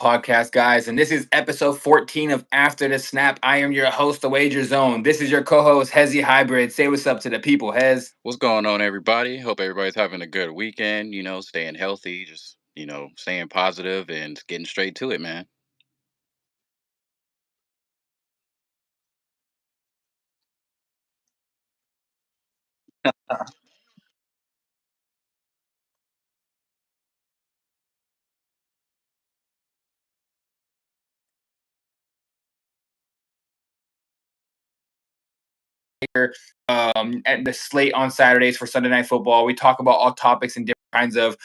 podcast, guys, and this is episode 14 of After the Snap. I am your host, The Wager Zone. This is your co-host, Hezzy Hybrid. Say what's up to the people, Hez. What's going on, everybody? Hope everybody's having a good weekend, staying healthy, just, staying positive and getting straight to it, man. Here at the slate on Saturdays for Sunday Night Football. We talk about all topics and different kinds of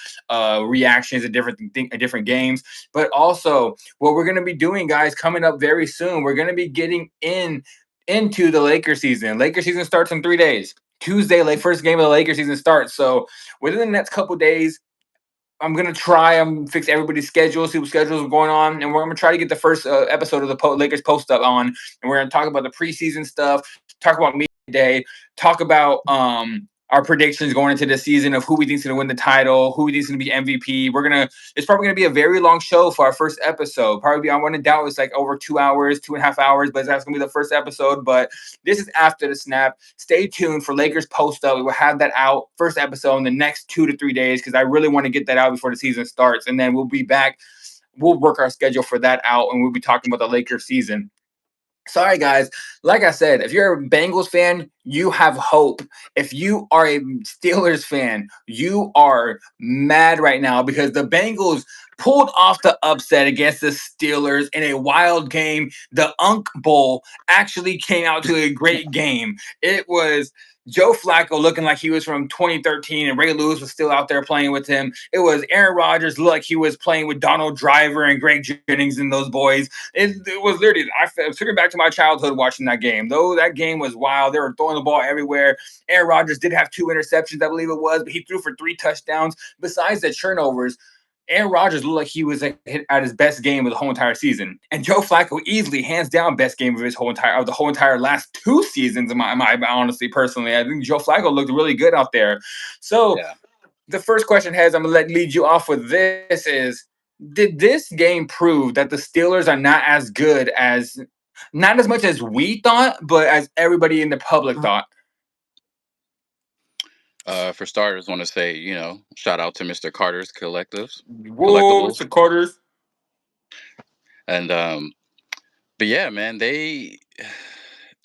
reactions and different games. But also, what we're going to be doing, guys, coming up very soon, we're going to be getting into the Lakers season. Lakers season starts in 3 days. Tuesday, like first game of the Lakers season starts. So within the next couple days, I'm gonna try and fix everybody's schedule, see what schedules are going on, and we're gonna try to get the first episode of the Lakers post up on, and we're gonna talk about the preseason stuff, talk about media day, talk about our predictions going into the season of who we think's gonna win the title, who we think's gonna be MVP. It's probably gonna be a very long show for our first episode. Probably I want to doubt it's like over 2 hours, 2.5 hours, but that's gonna be the first episode. But this is after the snap. Stay tuned for Lakers post up. We will have that out first episode in the next 2 to 3 days because I really want to get that out before the season starts, and then we'll be back. We'll work our schedule for that out, and we'll be talking about the Lakers season. Sorry, guys. Like I said, if you're a Bengals fan, you have hope. If you are a Steelers fan, you are mad right now because the Bengals pulled off the upset against the Steelers in a wild game. The Unk Bowl actually came out to a great game. It was Joe Flacco looking like he was from 2013, and Ray Lewis was still out there playing with him. It was Aaron Rodgers looked like he was playing with Donald Driver and Greg Jennings and those boys. It was literally, I took it back to my childhood watching that game. Though that game was wild. They were throwing the ball everywhere. Aaron Rodgers did have 2 interceptions, I believe it was, but he threw for 3 touchdowns. Besides the turnovers, Aaron Rodgers looked like he was at his best game of the whole entire season, and Joe Flacco easily, hands down, best game of the whole entire last 2 seasons. In my honestly, personally, I think Joe Flacco looked really good out there. So Yeah. the first question, has I'm gonna lead you off with this is: did this game prove that the Steelers are not as much as we thought, but as everybody in the public thought? For starters, want to say, shout out to Mr. Carter's Whoa, collectibles, Mr. Carter's. and but yeah, man,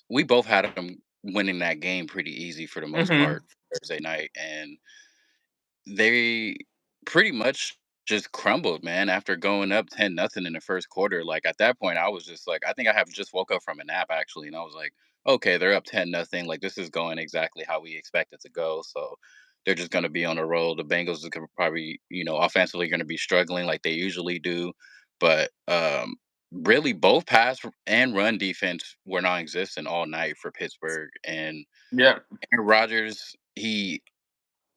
we both had them winning that game pretty easy for the most Mm-hmm. part Thursday night, and they pretty much just crumbled, man, after going up 10-0 in the first quarter. Like at that point, I was just like, I think I have just woke up from a nap actually, and I was like, okay, they're up 10-0. Like this is going exactly how we expect it to go. So they're just going to be on a roll. The Bengals are probably, offensively going to be struggling like they usually do, but really both pass and run defense were non-existent all night for Pittsburgh. And Yeah. Aaron Rodgers, he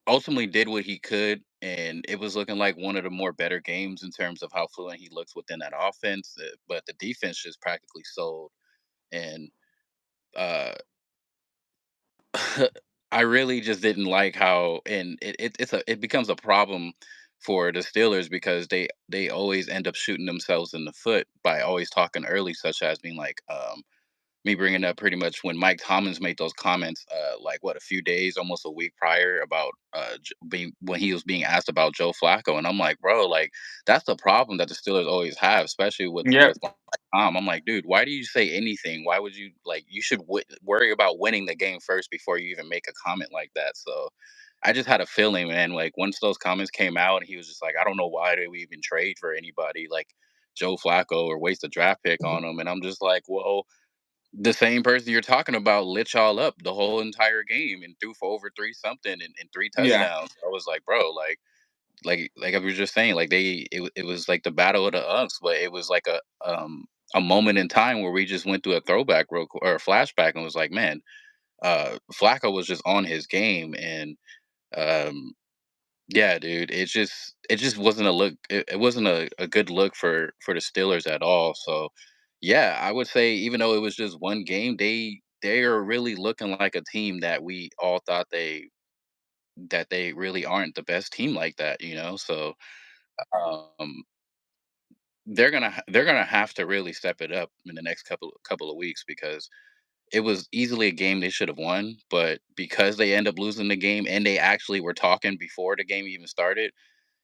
ultimately did what he could, and it was looking like one of the more better games in terms of how fluent he looks within that offense. But the defense just practically sold, and uh, I really just didn't like how, and it becomes a problem for the Steelers because they always end up shooting themselves in the foot by always talking early, such as being like, me bringing up pretty much when Mike Tomlins made those comments, like what, a few days, almost a week prior, about being when he was being asked about Joe Flacco, and I'm like, bro, like that's the problem that the Steelers always have, especially with Yeah. Mike Tom. I'm like, dude, why do you say anything? Why would you like? You should worry about winning the game first before you even make a comment like that. So. I just had a feeling, man. Like once those comments came out, and he was just like, "I don't know why did we even trade for anybody like Joe Flacco or waste a draft pick on him." And I'm just like, "Well, the same person you're talking about lit y'all up the whole entire game and threw for over three something and three Yeah. touchdowns." I was like, bro, like I was just saying, like it was like the battle of the unks, but it was like a moment in time where we just went through a throwback or a flashback and was like, man, Flacco was just on his game, and um yeah, dude, it just wasn't a look. It wasn't a good look for the Steelers at all. So, yeah, I would say even though it was just one game, they are really looking like a team that we all thought they really aren't the best team like that. So, um, they're gonna have to really step it up in the next couple of weeks because it was easily a game they should have won, but because they end up losing the game and they actually were talking before the game even started,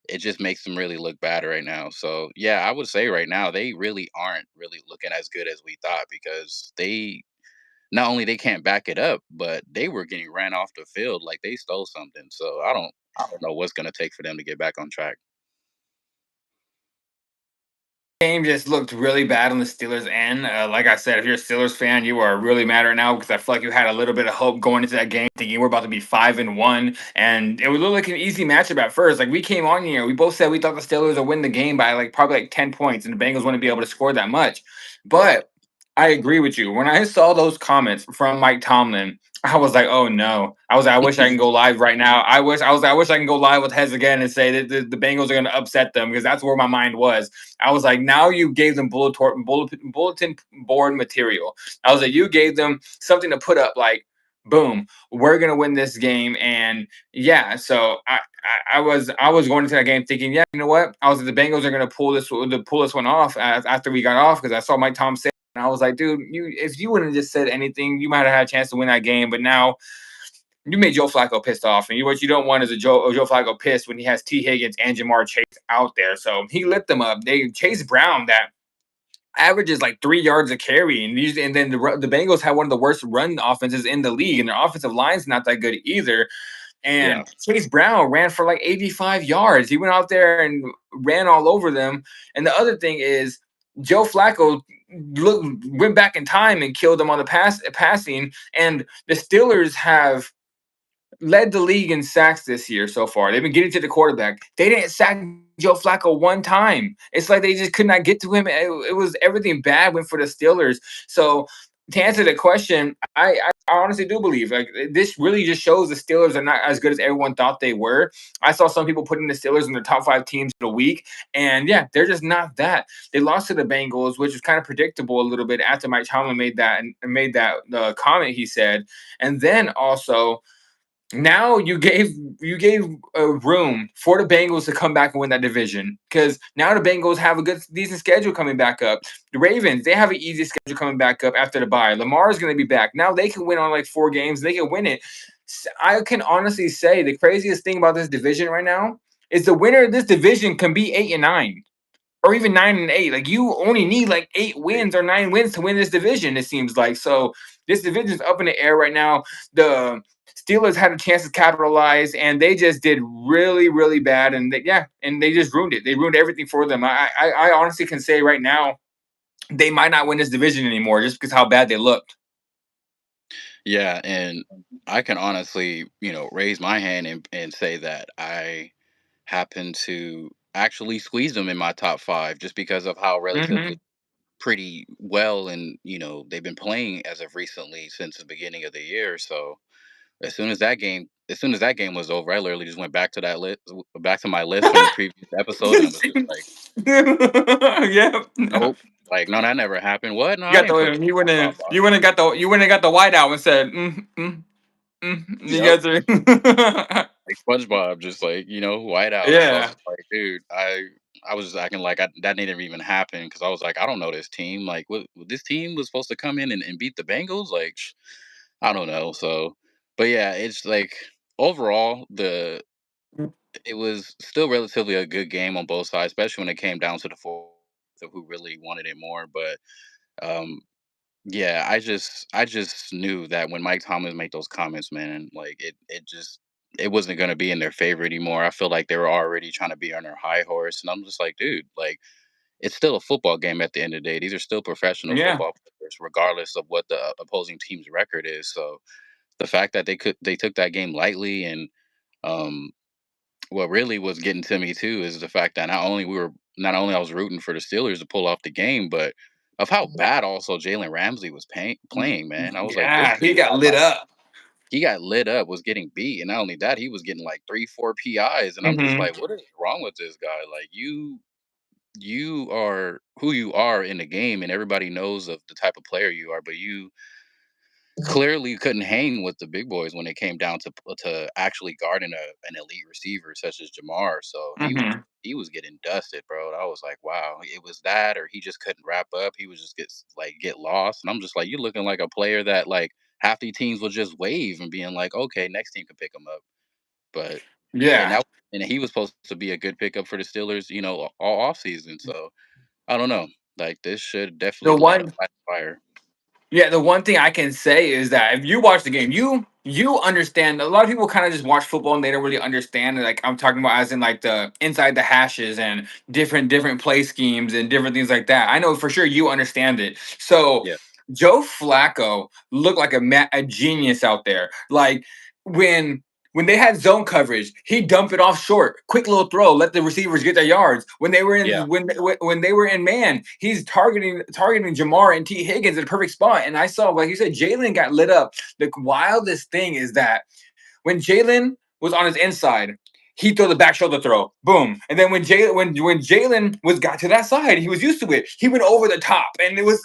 it just makes them really look bad right now. So yeah, I would say right now they really aren't really looking as good as we thought because they not only they can't back it up, but they were getting ran off the field like they stole something. So I don't know what's gonna take for them to get back on track. Game just looked really bad on the Steelers end. Like I said, if you're a Steelers fan, you are really mad right now because I feel like you had a little bit of hope going into that game, thinking we're about to be 5-1, and it would look like an easy matchup at first. Like we came on here, we both said we thought the Steelers would win the game by like probably like 10 points, and the Bengals wouldn't be able to score that much. But I agree with you. When I saw those comments from Mike Tomlin, I was like, "Oh no!" I was like, "I wish I can go live right now. I wish I can go live with Hez again and say that the Bengals are going to upset them because that's where my mind was." I was like, now you gave them bulletin board material. I was like, you gave them something to put up, like, boom, we're gonna win this game, and yeah. So I was going into that game thinking, yeah, you know what? I was like, the Bengals are gonna pull this one off after we got off because I saw Mike Tom say, and I was like, dude, you if you wouldn't have just said anything, you might have had a chance to win that game, but now you made Joe Flacco pissed off, and what you don't want is a Joe Flacco pissed when he has T Higgins and Jamar Chase out there. So he lit them up. They Chase Brown that averages like 3 yards a carry, and then the Bengals have one of the worst run offenses in the league, and their offensive line's not that good either. Yeah. And Chase Brown ran for like 85 yards. He went out there and ran all over them. And the other thing is Joe Flacco went back in time and killed them on the passing. And the Steelers have led the league in sacks this year so far. They've been getting to the quarterback. They didn't sack Joe Flacco one time. It's like they just could not get to him. It was everything bad went for the Steelers. So to answer the question, I honestly do believe like this really just shows the Steelers are not as good as everyone thought they were. I saw some people putting the Steelers in the top 5 teams of the week, and yeah, they're just not that. They lost to the Bengals, which was kind of predictable a little bit after Mike Tomlin made that comment he said, and then also now you gave room for the Bengals to come back and win that division because now the Bengals have a good decent schedule coming back up. The Ravens they have an easy schedule coming back up after the bye. Lamar is going to be back now. They can win on like 4 games. They can win it. I can honestly say the craziest thing about this division right now is the winner of this division can be 8-9 or even 9-8. Like you only need like 8 wins or 9 wins to win this division. It seems like so. This division is up in the air right now. The Steelers had a chance to capitalize, and they just did really, really bad. And and they just ruined it. They ruined everything for them. I honestly can say right now they might not win this division anymore just because how bad they looked. Yeah, and I can honestly, raise my hand and say that I happen to actually squeeze them in my top five just because of how relatively Hmm. pretty well and they've been playing as of recently since the beginning of the year. So as soon as that game was over, I literally just went back to that list, back to my list from the previous episode, and I was just like, Yeah. nope, like no, that never happened. What? No, You I got didn't put the this you in my wouldn't top five. you wouldn't got the you wouldn't got the white out and said you Yep. guys are Like SpongeBob, just like white out. So I was yeah. just like, dude, I was just acting like that didn't even happen because I was like, I don't know this team. Like, this team was supposed to come in and beat the Bengals. Like, I don't know. So, but yeah, it's like overall it was still relatively a good game on both sides, especially when it came down to the fourth of who really wanted it more. But um, yeah, I just knew that when Mike Thomas made those comments, man, like it wasn't gonna be in their favor anymore. I feel like they were already trying to be on their high horse, and I'm just like, dude, like it's still a football game at the end of the day. These are still professional Yeah. football players, regardless of what the opposing team's record is. So the fact that they took that game lightly, and um, what really was getting to me too is the fact that not only I was rooting for the Steelers to pull off the game, but of how bad also Jalen Ramsey was playing, man. I was like, this Yeah, dude he got had lit like up. he got lit up, was getting beat, and not only that, he was getting like 3, 4 PIs, and I'm just Hmm. like, what is wrong with this guy? Like you are who you are in the game, and everybody knows of the type of player you are, but you clearly couldn't hang with the big boys when it came down to actually guarding an elite receiver such as Jamar. So he was Hmm. he was getting dusted, bro. I was like, wow, it was that, or he just couldn't wrap up. He was just get lost, and I'm just like, you're looking like a player that like half the teams will just wave and being like, okay, next team can pick him up. But and Yeah. that and he was supposed to be a good pickup for the Steelers, all off season. So I don't know. Like this should The definitely one light a fire. Yeah, the one thing I can say is that if you watch the game, you understand. A lot of people kind of just watch football and they don't really understand. Like I'm talking about, as in like the inside the hashes and different play schemes and different things like that. I know for sure you understand it. So Yeah, Joe Flacco looked like a genius out there. Like when when they had zone coverage, he dumped it off short, quick little throw, let the receivers get their yards. When they were yeah, in when they were in man, he's targeting Jamar and T Higgins at a perfect spot. And I saw, like you said, Jalen got lit up. The wildest thing is that when Jalen was on his inside, he threw the back shoulder throw, boom. And then when Jalen was got to that side, he was used to it. He went over the top, and it was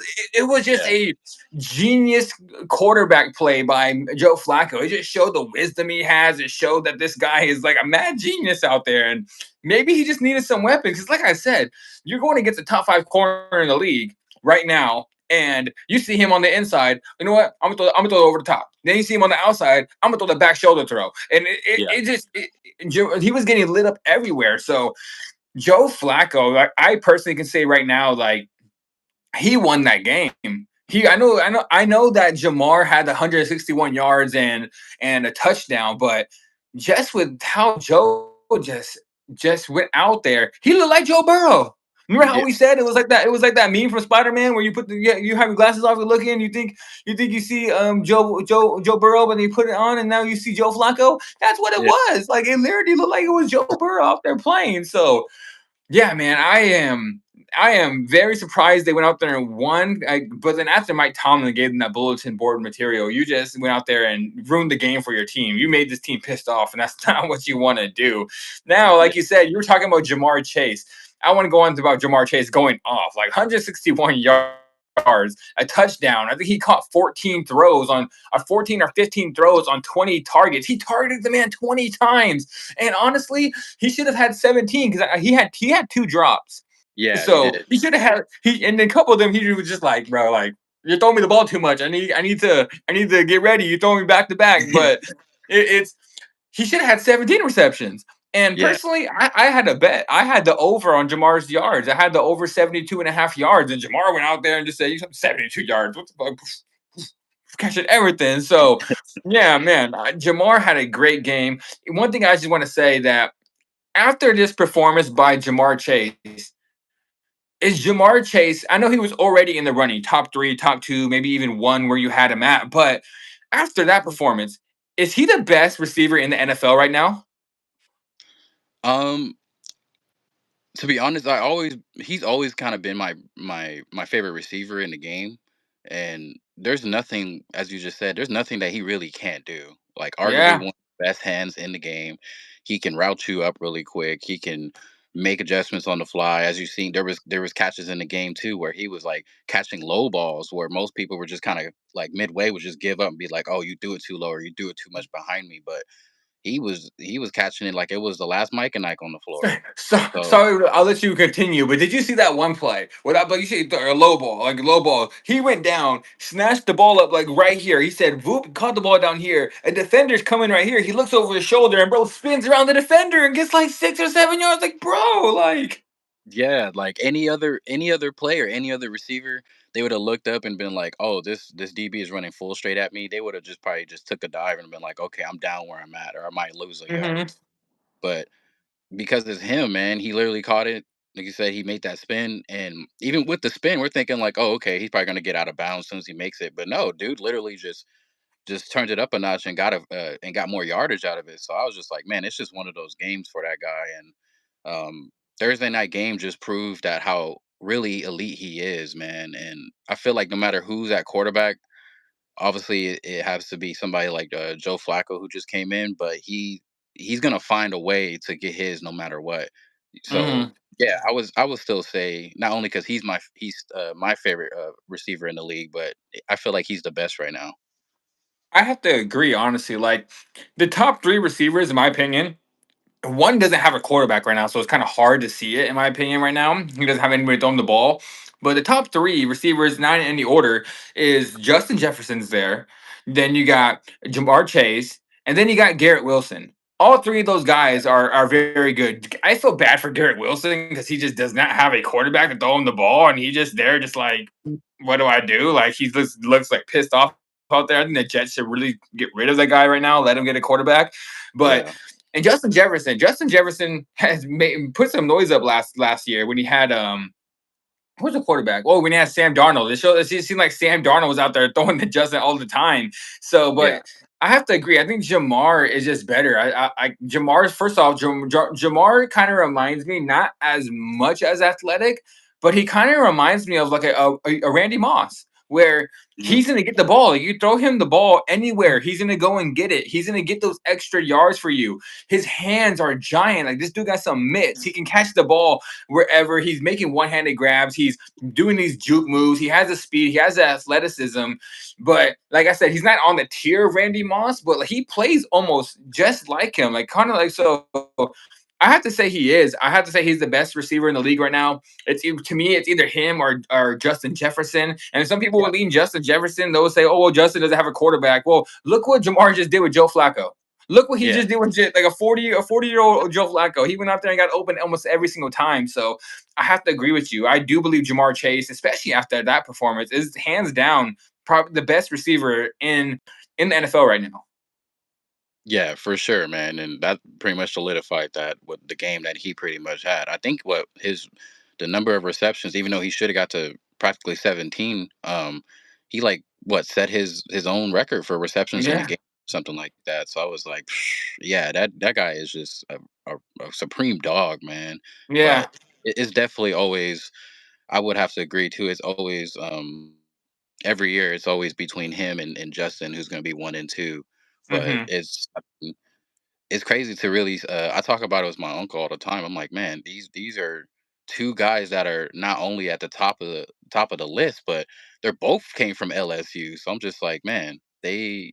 just yeah, a genius quarterback play by Joe Flacco. It just showed the wisdom he has. It showed that this guy is like a mad genius out there, and maybe he just needed some weapons. Because, like I said, you're going against the top five corner in the league right now, and you see him on the inside. You know what? I'm gonna throw it over the top. Then you see him on the outside. I'm gonna throw the back shoulder throw, and yeah, he was getting lit up everywhere. So Joe Flacco, like, I personally can say right now, like he won that game. I know that Jamar had 161 yards and a touchdown, but just with how Joe just went out there, he looked like Joe Burrow. Remember how yeah, we said it was like that? It was like that meme from Spider-Man where you have your glasses off, you look in, you think you see Joe Burrow, but then you put it on, and now you see Joe Flacco. That's what it yeah, was. Like it literally looked like it was Joe Burrow out there playing. So yeah, man, I am very surprised they went out there and won. But then after Mike Tomlin gave them that bulletin board material, you just went out there and ruined the game for your team. You made this team pissed off, and that's not what you want to do. Now, yeah, like you said, you were talking about Jamar Chase. I want to go on about Jamar Chase going off like 161 yards, a touchdown. I think he caught 14 or 15 throws on 20 targets. He targeted the man 20 times. And honestly, he should have had 17 because he had two drops. yeah. He So did. he should have had and then a couple of them he was just like, bro, like you're throwing me the ball too much. I need to get ready. You throwing me back to back. But it's he should have had 17 receptions. And Yeah, personally, I had a bet. I had the over on Jamar's yards. I had the over 72 and a half yards. And Jamar went out there and just said, 72 yards. What the fuck? Catching everything. So, yeah, man, Jamar had a great game. One thing I just want to say that after this performance by Jamar Chase, is Jamar Chase, I know he was already in the running, top three, top two, maybe even one where you had him at, but after that performance, is he the best receiver in the NFL right now? um, to be honest, he's always kind of been my favorite receiver in the game, and there's nothing, as you just said, there's nothing that he really can't do. Like arguably Yeah. one of the best hands in the game. He can route you up really quick. He can make adjustments on the fly. As you've seen, there was catches in the game too where he was like catching low balls where most people were just kind of like midway would just give up and be like, "Oh, you do it too low, or you do it too much behind me." But he was catching it like it was the last Mike and Ike on the floor. So So sorry, I'll let you continue. But did you see that one play? Without, but you see a low ball, like a low ball. He went down, snatched the ball up like right here. He said, "Voop!" Caught the ball down here. A defender's coming right here. He looks over his shoulder, and bro spins around the defender and gets like 6 or 7 yards. Like, bro, like. yeah, like any other player, any other receiver, they would have looked up and been like, "Oh, this DB is running full straight at me." They would have just probably just took a dive and been like, "Okay, I'm down where I'm at, or I might lose a yard." Mhm. But because it's him, man, he literally caught it. Like you said, he made that spin, and even with the spin, we're thinking like, "Oh, okay, he's probably gonna get out of bounds as soon as he makes it." But no, dude, literally just turned it up a notch and got more yardage out of it. So I was just like, man, it's just one of those games for that guy. And Thursday night game just proved that how really elite he is, man. And I feel like no matter who's at quarterback, obviously it has to be somebody like Joe Flacco who just came in, but he's gonna find a way to get his no matter what. So Mhm. yeah, I would still say not only because he's my favorite receiver in the league, but I feel like he's the best right now. I have to agree, honestly. Like the top three receivers, in my opinion, one doesn't have a quarterback right now, so it's kind of hard to see it in my opinion right now. He doesn't have anybody throwing the ball. But the top three receivers, not in any order, is Justin Jefferson's there. Then you got Jamar Chase, and then you got Garrett Wilson. All three of those guys are very good. I feel bad for Garrett Wilson because he just does not have a quarterback to throw him the ball, and he just there, just like, what do I do? Like he looks like pissed off out there. I think the Jets should really get rid of that guy right now. Let him get a quarterback. But Yeah. and Justin Jefferson has put some noise up last year when he had who's the quarterback? Oh, when he had Sam Darnold. It seemed like Sam Darnold was out there throwing to Justin all the time. So, Yeah. but I have to agree. I think Jamar is just better. Jamar's first off, Jamar kind of reminds me not as much as athletic, but he kind of reminds me of like a Randy Moss, where Mhm. he's gonna get the ball. You throw him the ball anywhere, he's gonna go and get it. He's gonna get those extra yards for you. His hands are giant. Like this dude got some mitts. He can catch the ball wherever. He's making one-handed grabs. He's doing these juke moves. He has the speed. He has the athleticism. But like I said, he's not on the tier of Randy Moss, but like, he plays almost just like him. Like kind of like so. I have to say he is. I have to say he's the best receiver in the league right now. To me, it's either him or Justin Jefferson. And some people Yeah. will lean Justin Jefferson. They'll say, "Oh well, Justin doesn't have a quarterback." Well, look what Jamar just did with Joe Flacco. Look what he Yeah. just did with like a 40-year-old Joe Flacco. He went out there and got open almost every single time. So I have to agree with you. I do believe Jamar Chase, especially after that performance, is hands down probably the best receiver in the NFL right now. Yeah, for sure, man, and that pretty much solidified that with the game that he pretty much had. I think what his the number of receptions, even though he should have got to practically 17, he like what set his own record for receptions in a Yeah, game, something like that. So I was like, yeah, that guy is just a supreme dog, man. yeah. But it's definitely always, I would have to agree too. It's always every year it's always between him and Justin who's going to be one and two. But Hmm. it's crazy to really. I talk about it with my uncle all the time. I'm like, man, these are two guys that are not only at the top of the list, but they're both came from LSU. So I'm just like, man, they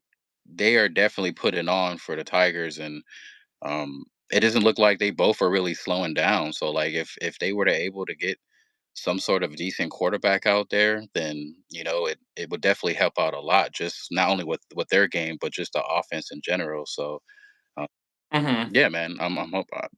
are definitely putting on for the Tigers, and it doesn't look like they both are really slowing down. So like, if they were to able to get some sort of decent quarterback out there, then it would definitely help out a lot. Just not only with their game, but just the offense in general. So. uh, Hmm. yeah, man. I'm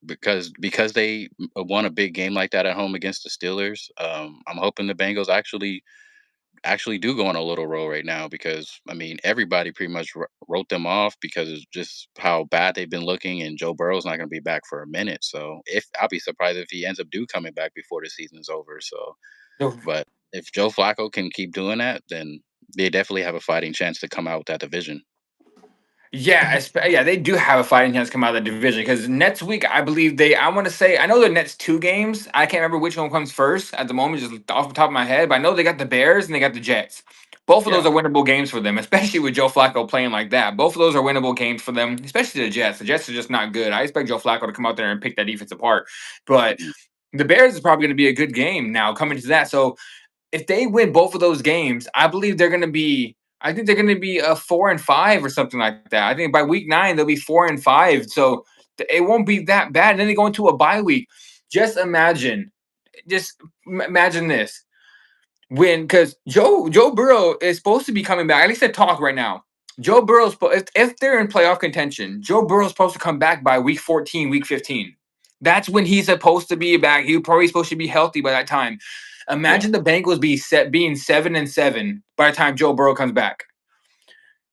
because they won a big game like that at home against the Steelers. I'm hoping the Bengals actually do go on a little roll right now because I mean everybody pretty much wrote them off because of just how bad they've been looking, and Joe Burrow's not going to be back for a minute. So if I'll be surprised if he ends up coming back before the season's over. So, but if Joe Flacco can keep doing that, then they definitely have a fighting chance to come out with that division. Yeah, yeah, they do have a fighting chance to come out of the division because next week I believe I want to say I know the next two games. I can't remember which one comes first at the moment, just off the top of my head. But I know they got the Bears and they got the Jets. Both of those Yeah. are winnable games for them, especially with Joe Flacco playing like that. Both of those are winnable games for them, especially the Jets. The Jets are just not good. I expect Joe Flacco to come out there and pick that defense apart. But Mhm. the Bears is probably going to be a good game now coming to that. So if they win both of those games, I believe they're going to be. I think they're going to be a 4-5 or something like that. I think by week 9 they'll be 4-5. So it won't be that bad. And then they go into a bye week. Just imagine, imagine this when because Joe Burrow is supposed to be coming back. At least they talk right now. Joe Burrow's if they're in playoff contention, Joe Burrow's supposed to come back by week 14, week 15. That's when he's supposed to be back. He's probably supposed to be healthy by that time. Yeah. Imagine the Bengals being 7-7 by the time Joe Burrow comes back.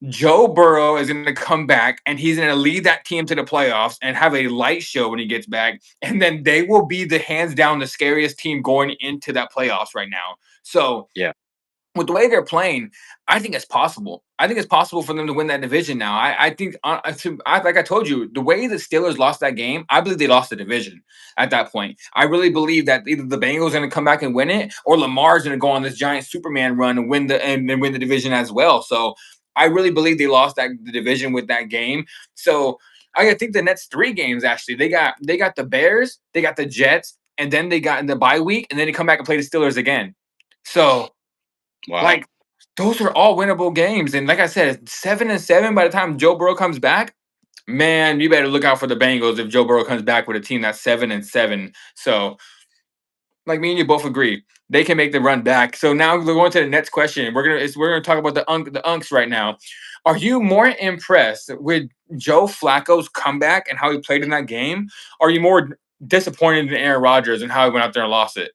Joe Burrow is going to come back and he's going to lead that team to the playoffs and have a light show when he gets back. And then they will be the hands down the scariest team going into that playoffs right now. So Yeah. with the way they're playing, I think it's possible. I think it's possible for them to win that division now. I think, like I told you, the way the Steelers lost that game, I believe they lost the division at that point. I really believe that either the Bengals are going to come back and win it, or Lamar's going to go on this giant Superman run and win the division as well. So I really believe they lost the division with that game. So I think the next three games actually they got the Bears, they got the Jets, and then they got in the bye week, and then they come back and play the Steelers again. So Wow. like those are all winnable games, and like I said, 7-7 by the time Joe Burrow comes back. Man, you better look out for the Bengals if Joe Burrow comes back with a team that's 7-7. So, like me and you both agree, they can make the run back. So now we're going to the next question. We're gonna talk about the unks right now. Are you more impressed with Joe Flacco's comeback and how he played in that game? Or are you more disappointed in Aaron Rodgers and how he went out there and lost it?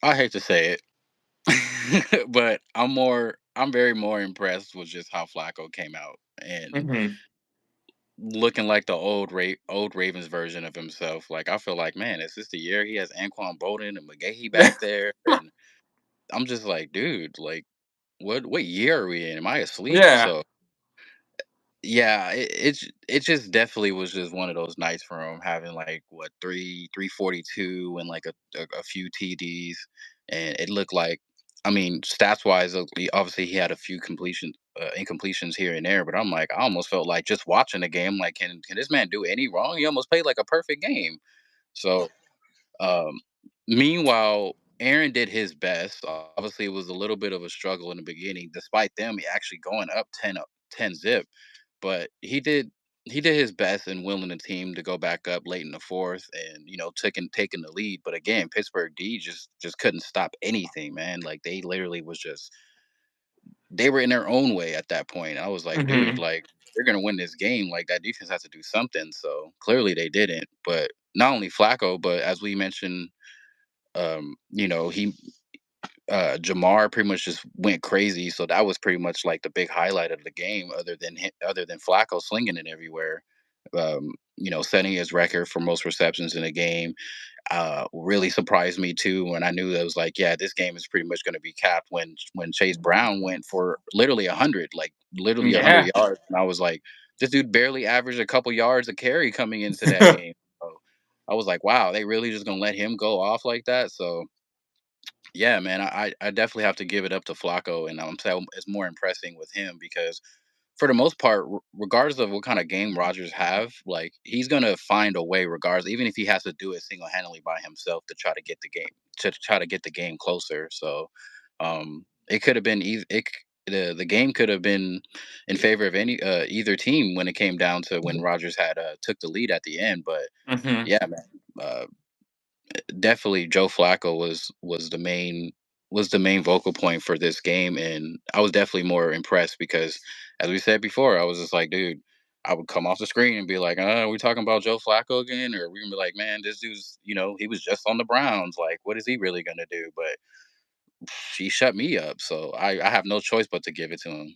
I hate to say it, but I'm very more impressed with just how Flacco came out and Hmm. looking like the old Ravens version of himself. Like I feel like, man, is this the year he has Anquan Bolden and McGahee back there? And I'm just like, dude, like what year are we in? Am I asleep? Yeah. So yeah, it just definitely was just one of those nights for him having like what 342 and like a few TDs, and it looked like, I mean, stats wise, obviously he had a few incompletions here and there, but I'm like, I almost felt like just watching the game, like, can this man do any wrong? He almost played like a perfect game. So um, meanwhile, Aaron did his best. Obviously, it was a little bit of a struggle in the beginning, despite them actually going up 10 zip. But he did his best in willing the team to go back up late in the fourth, and taking the lead. But again, Pittsburgh D just couldn't stop anything, man. Like they literally was just they were in their own way at that point. I was like, dude, Hmm. like they're gonna win this game. Like that defense has to do something. So clearly they didn't. But not only Flacco, but as we mentioned, he Jamar pretty much just went crazy. So that was pretty much like the big highlight of the game, other than Flacco slinging it everywhere. Setting his record for most receptions in a game. Really surprised me too when I knew that it was like, yeah, this game is pretty much going to be capped when Chase Brown went for literally 100, like literally 100 Yeah. yards, and I was like, this dude barely averaged a couple yards a carry coming into that game. So I was like, wow, they really just gonna let him go off like that? So yeah, man, I definitely have to give it up to Flacco, and I'm saying it's more impressing with him because for the most part, regardless of what kind of game Rodgers have, like he's gonna find a way, regardless, even if he has to do it single handedly by himself to try to get the game closer. So, it could have been the game could have been in favor of either team when it came down to when Rodgers had took the lead at the end. But Hmm. yeah, man, definitely Joe Flacco was the main vocal point for this game, and I was definitely more impressed because, as we said before, I was just like, dude, I would come off the screen and be like, are we talking about Joe Flacco again, or we gonna be like, man, this dude's, he was just on the Browns, like, what is he really gonna do? But he shut me up, so I have no choice but to give it to him.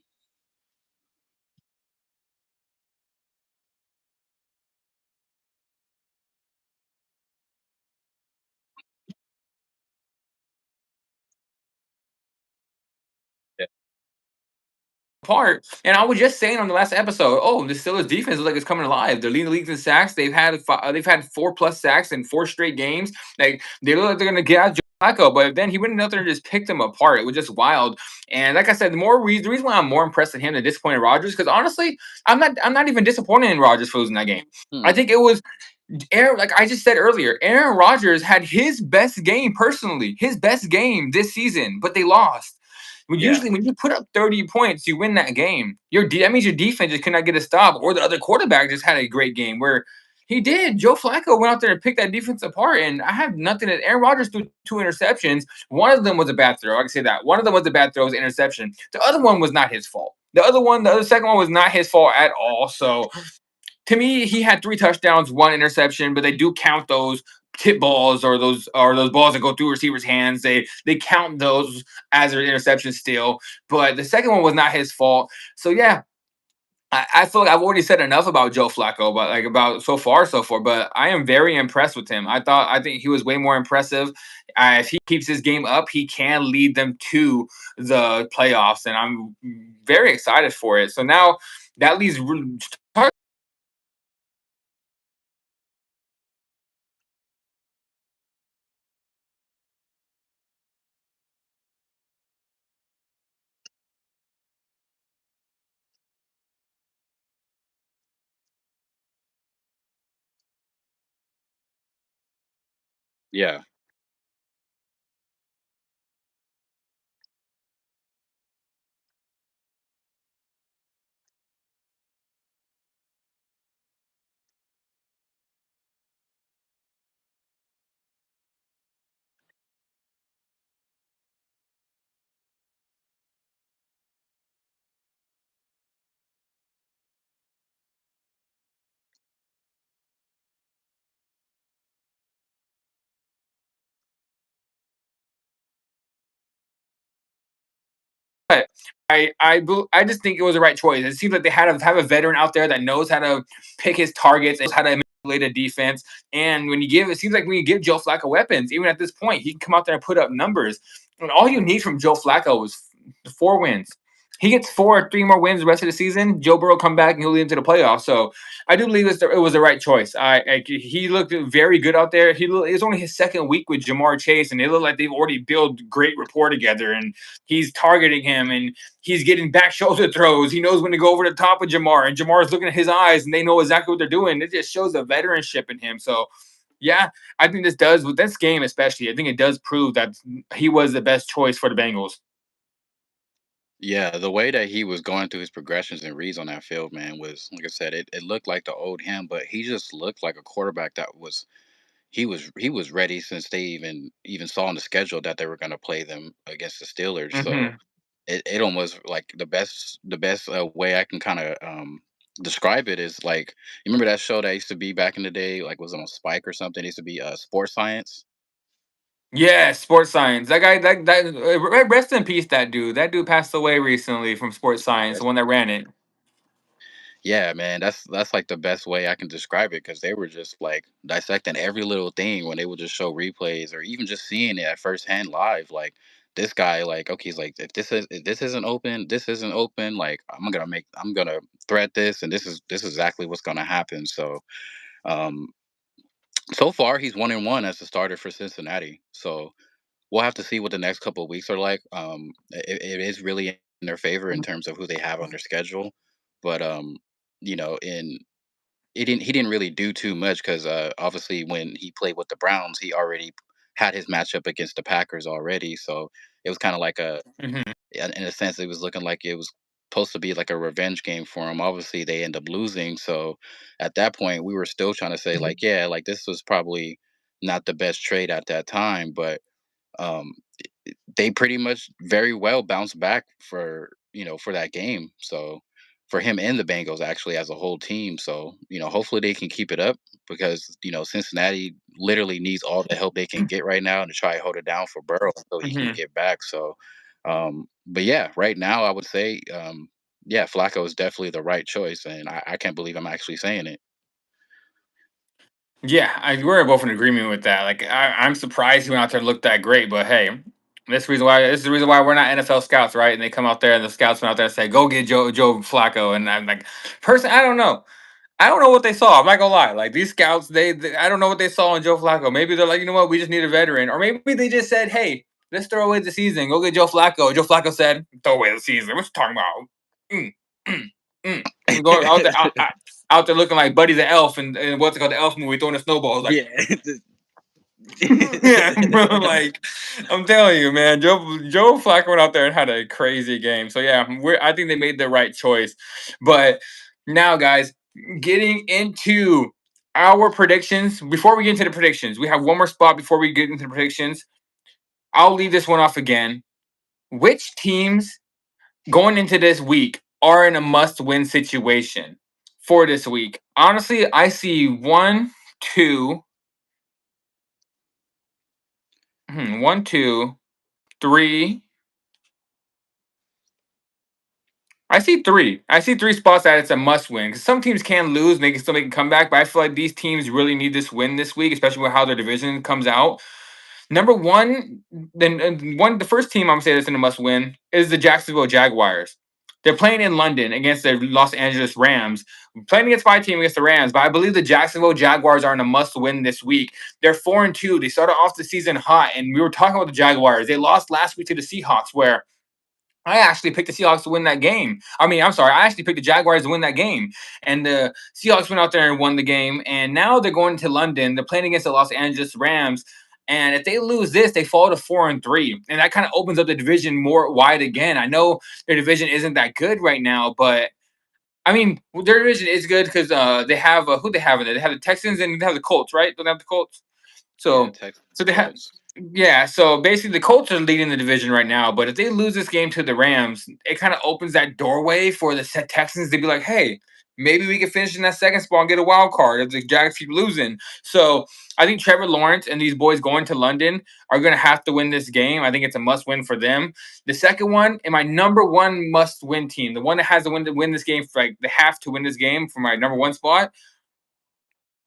Part. And I was just saying on the last episode, oh, the Steelers defense is like it's coming alive. They're leading the leagues in sacks. They've had 4+ sacks in 4 straight games. Like they look like they're gonna get out Joe Flacco, but then he went out there and just picked them apart. It was just wild. And like I said, the reason why I'm more impressed with him than disappointed in Rodgers, because honestly, I'm not even disappointed in Rodgers for losing that game. I Hmm. think it was Aaron, like I just said earlier, Aaron Rodgers had his best game personally, his best game this season, but they lost. Yeah. Usually, when you put up 30 points, you win that game. That means your defense just could not get a stop, or the other quarterback just had a great game where he did. Joe Flacco went out there and picked that defense apart, and I have nothing. Aaron Rodgers threw 2 interceptions. One of them was a bad throw. I can say that. One of them was a bad throw, was an interception. The other one was not his fault. The other second one was not his fault at all. So to me, he had 3 touchdowns, 1 interception, but they do count those tip balls or those balls that go through receivers' hands. They count those as their interceptions still. But the second one was not his fault. So yeah, I feel like I've already said enough about Joe Flacco, but like about so far. But I am very impressed with him. I think he was way more impressive. If he keeps his game up, he can lead them to the playoffs, and I'm very excited for it. So now that leaves Yeah. I just think it was the right choice. It seems like they had to have a veteran out there that knows how to pick his targets and how to manipulate a defense. And it seems like when you give Joe Flacco weapons, even at this point, he can come out there and put up numbers. And all you need from Joe Flacco is 4 wins. He gets 3 more wins the rest of the season. Joe Burrow come back and he'll lead him to the playoffs. So I do believe it was the right choice. He looked very good out there. It was only his second week with Jamar Chase, and it looked like they've already built great rapport together. And he's targeting him, and he's getting back shoulder throws. He knows when to go over the top of Jamar, and Jamar's looking at his eyes, and they know exactly what they're doing. It just shows the veteranship in him. So, yeah, I think this does, with this game especially, I think it does prove that he was the best choice for the Bengals. Yeah, the way that he was going through his progressions and reads on that field, man, was like I said, it looked like the old him, but he just looked like a quarterback that was he was ready since they even saw on the schedule that they were going to play them against the Steelers. So Hmm. it almost like the best way I can kind of describe it is like you remember that show that used to be back in the day, like was on Spike or something. It used to be Sports Science. Yeah, sports science. That guy, rest in peace. That dude. That dude passed away recently from sports science. The one that ran it. Yeah, man, that's like the best way I can describe it because they were just like dissecting every little thing when they would just show replays or even just seeing it at firsthand live. Like this guy, like okay, he's like if this isn't open, this isn't open. Like I'm gonna thread this, and this is exactly what's gonna happen. Um, so far he's 1-1 as a starter for Cincinnati. So we'll have to see what the next couple of weeks are like. It is really in their favor in terms of who they have on their schedule, but in he didn't really do too much because obviously when he played with the Browns, he already had his matchup against the Packers already. So it was kind of like Hmm. in a sense, it was looking like it was supposed to be like a revenge game for him. Obviously, they end up losing. So at that point, we were still trying to say like, yeah, like this was probably not the best trade at that time, but um, they pretty much very well bounced back for that game. So for him and the Bengals actually as a whole team. So hopefully they can keep it up because Cincinnati literally needs all the help they can get right now to try to hold it down for Burrow until he can Hmm. get back. So, but yeah, right now I would say, yeah, Flacco is definitely the right choice, and I can't believe I'm actually saying it. Yeah, we're both in agreement with that. Like, I'm surprised he went out there and looked that great. But hey, this is the reason why we're not NFL scouts, right? And they come out there and the scouts went out there and say, "Go get Joe Flacco." And I'm like, personally, I don't know. I don't know what they saw. I'm not gonna lie. Like these scouts, I don't know what they saw in Joe Flacco. Maybe they're like, you know what, we just need a veteran, or maybe they just said, hey, let's throw away the season. Go get Joe Flacco. Joe Flacco said, throw away the season. What you talking about? Mm, mm, mm. And going out there, out there looking like Buddy the Elf and what's it called, the Elf movie, throwing a snowball. Like, Yeah. yeah, bro. Like, I'm telling you, man, Joe Flacco went out there and had a crazy game. So yeah, I think they made the right choice. But now, guys, getting into our predictions. Before we get into the predictions, we have one more spot before we get into the predictions. I'll leave this one off again. Which teams going into this week are in a must-win situation for this week? Honestly, I see one, two, three. I see three. I see three spots that it's a must win because some teams can lose and they can still make a comeback. But I feel like these teams really need this win this week, especially with how their division comes out. Number one, the first team I'm gonna say that's in a must win is the Jacksonville Jaguars. They're playing in London against the Los Angeles Rams. Playing against my team against the Rams, but I believe the Jacksonville Jaguars are in a must win this week. They're 4-2. They started off the season hot, and we were talking about the Jaguars. They lost last week to the Seahawks, where I actually picked the Seahawks to win that game. I mean, I'm sorry, I actually picked the Jaguars to win that game. And the Seahawks went out there and won the game. And now they're going to London. They're playing against the Los Angeles Rams. And if they lose this, they fall to 4-3. And that kind of opens up the division more wide again. I know their division isn't that good right now, but I mean, their division is good because they have who they have in there. They have the Texans and they have the Colts, right? Don't they have the Colts? Yeah, So, Texans, so they have, Colts. yeah. So basically, the Colts are leading the division right now. But if they lose this game to the Rams, it kind of opens that doorway for the Texans to be like, hey, maybe we can finish in that second spot and get a wild card if the Jags keep losing. So I think Trevor Lawrence and these boys going to London are going to have to win this game. I think it's a must win for them. The second one, and my number one must win team, the one that has to win this game, for like they have to win this game for my number one spot,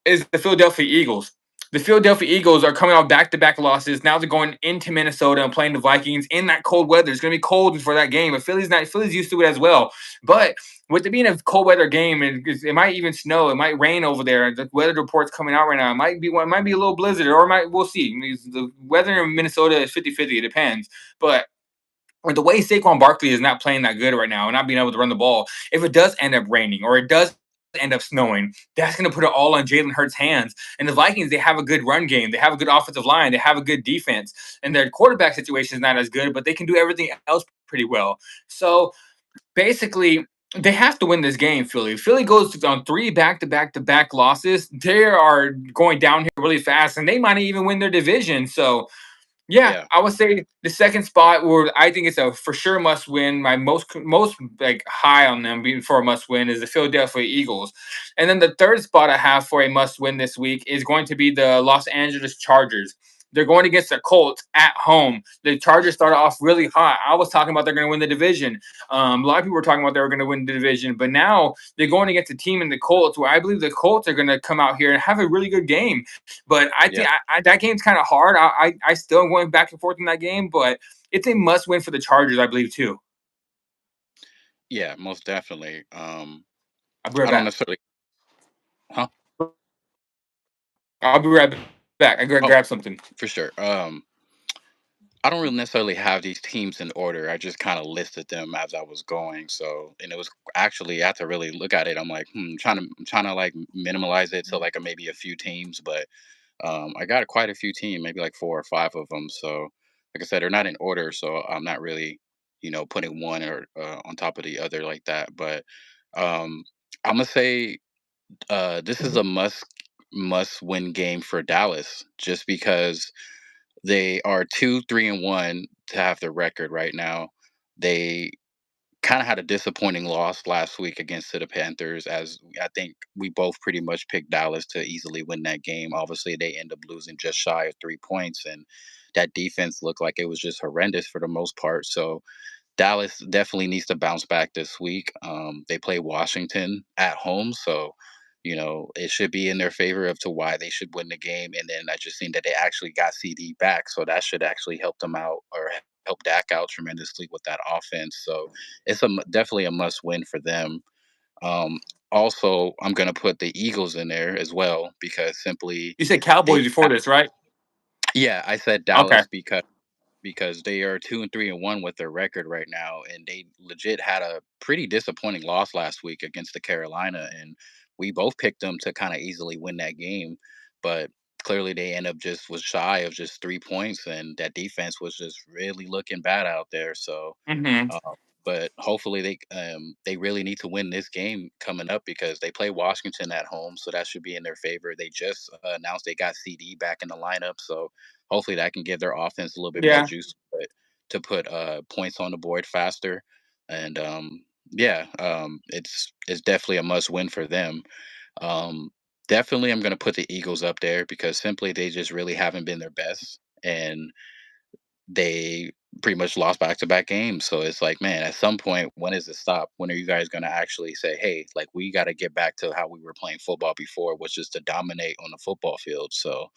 is the Philadelphia Eagles. The Philadelphia Eagles are coming off back-to-back losses. Now they're going into Minnesota and playing the Vikings in that cold weather. It's going to be cold before that game, but Philly's used to it as well. But with it being a cold weather game, and it might even snow, it might rain over there. The weather report's coming out right now. It might be a little blizzard, or we'll see. I mean, the weather in Minnesota is 50-50. It depends. But with the way Saquon Barkley is not playing that good right now and not being able to run the ball, if it does end up raining or it does end up snowing, that's going to put it all on Jalen Hurts' hands. And the Vikings, they have a good run game. They have a good offensive line. They have a good defense. And their quarterback situation is not as good, but they can do everything else pretty well. So basically, they have to win this game, Philly. Philly goes on three back-to-back losses. They are going downhill really fast, and they might even win their division. So yeah, Yeah, I would say the second spot where I think it's a for sure must win. My most like high on them being for a must win is the Philadelphia Eagles, and then the third spot I have for a must win this week is going to be the Los Angeles Chargers. They're going against the Colts at home. The Chargers started off really hot. I was talking about they're going to win the division. A lot of people were talking about they were going to win the division, but now they're going against a team in the Colts where I believe the Colts are going to come out here and have a really good game. But I yeah, think that game's kind of hard. I still am going back and forth in that game, but it's a must win for the Chargers, I believe too. yeah, most definitely. I'll be right I don't back. necessarily, huh? I'll be right back. I gotta Oh, grab something. for sure. I don't really necessarily have these teams in order. I just kind of listed them as I was going. So, and it was actually I had to really look at it. I'm like, I'm trying to like minimalize it to like maybe a few teams, but I got quite a few teams, maybe like four or five of them. So, like I said, they're not in order, so I'm not really, putting one or on top of the other like that. But um, I'm gonna say this is a must win game for Dallas, just because they are 2-3-1 to have the record right now. They kind of had a disappointing loss last week against the Panthers, as I think we both pretty much picked Dallas to easily win that game. Obviously, they end up losing just shy of 3 points, and that defense looked like it was just horrendous for the most part. So Dallas definitely needs to bounce back this week. They play Washington at home, so it should be in their favor of to why they should win the game. And then I just seen that they actually got CD back, so that should actually help them out or help Dak out tremendously with that offense. So it's definitely a must win for them. Um, Also, I'm gonna put the Eagles in there as well because simply You said they, Cowboys before this, right? yeah, I said Okay. Dallas because they are 2-3-1 with their record right now, and they legit had a pretty disappointing loss last week against the Carolina, and we both picked them to kind of easily win that game, but clearly they end up just was shy of just 3 points, and that defense was just really looking bad out there. So Mm-hmm. uh, but hopefully they really need to win this game coming up because they play Washington at home, so that should be in their favor. They just announced they got CD back in the lineup, so hopefully that can give their offense a little bit more Yeah. juice to put points on the board faster. And yeah, it's definitely a must win for them. Um, Definitely, I'm going to put the Eagles up there because simply they just really haven't been their best, and they pretty much lost back-to-back games. So it's like, man, at some point, when does it stop? When are you guys going to actually say, hey, like we got to get back to how we were playing football before, which is to dominate on the football field? So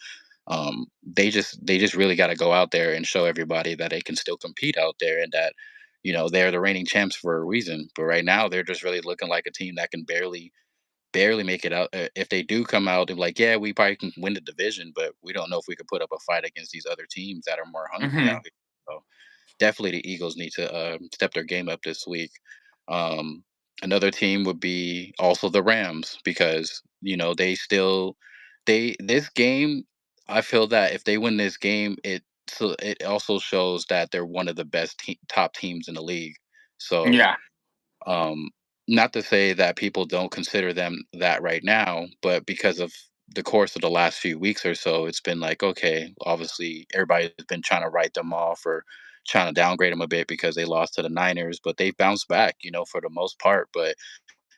they just really got to go out there and show everybody that they can still compete out there, and that they're the reigning champs for a reason. But right now, they're just really looking like a team that can barely make it out. If they do come out and like, yeah, we probably can win the division, but we don't know if we could put up a fight against these other teams that are more hungry Mm-hmm. out here. So definitely the Eagles need to step their game up this week. Um, Another team would be also the Rams because they still they this game. I feel that if they win this game, it also shows that they're one of the best top teams in the league. So Yeah. um, not to say that people don't consider them that right now, but because of the course of the last few weeks or so, it's been like, okay, obviously everybody's been trying to write them off or trying to downgrade them a bit because they lost to the Niners, but they bounced back, for the most part. But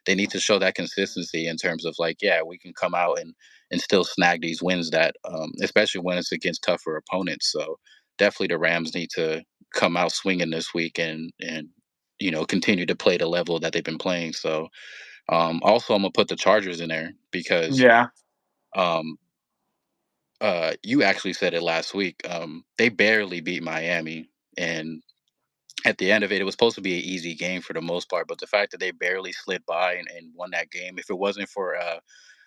they need to show that consistency in terms of like, yeah, we can come out and still snag these wins that, especially when it's against tougher opponents. So definitely the Rams need to come out swinging this week and continue to play the level that they've been playing. So also I'm gonna put the Chargers in there because Yeah. um, you actually said it last week. They barely beat Miami, and at the end of it, it was supposed to be an easy game for the most part. But the fact that they barely slid by and won that game, if it wasn't for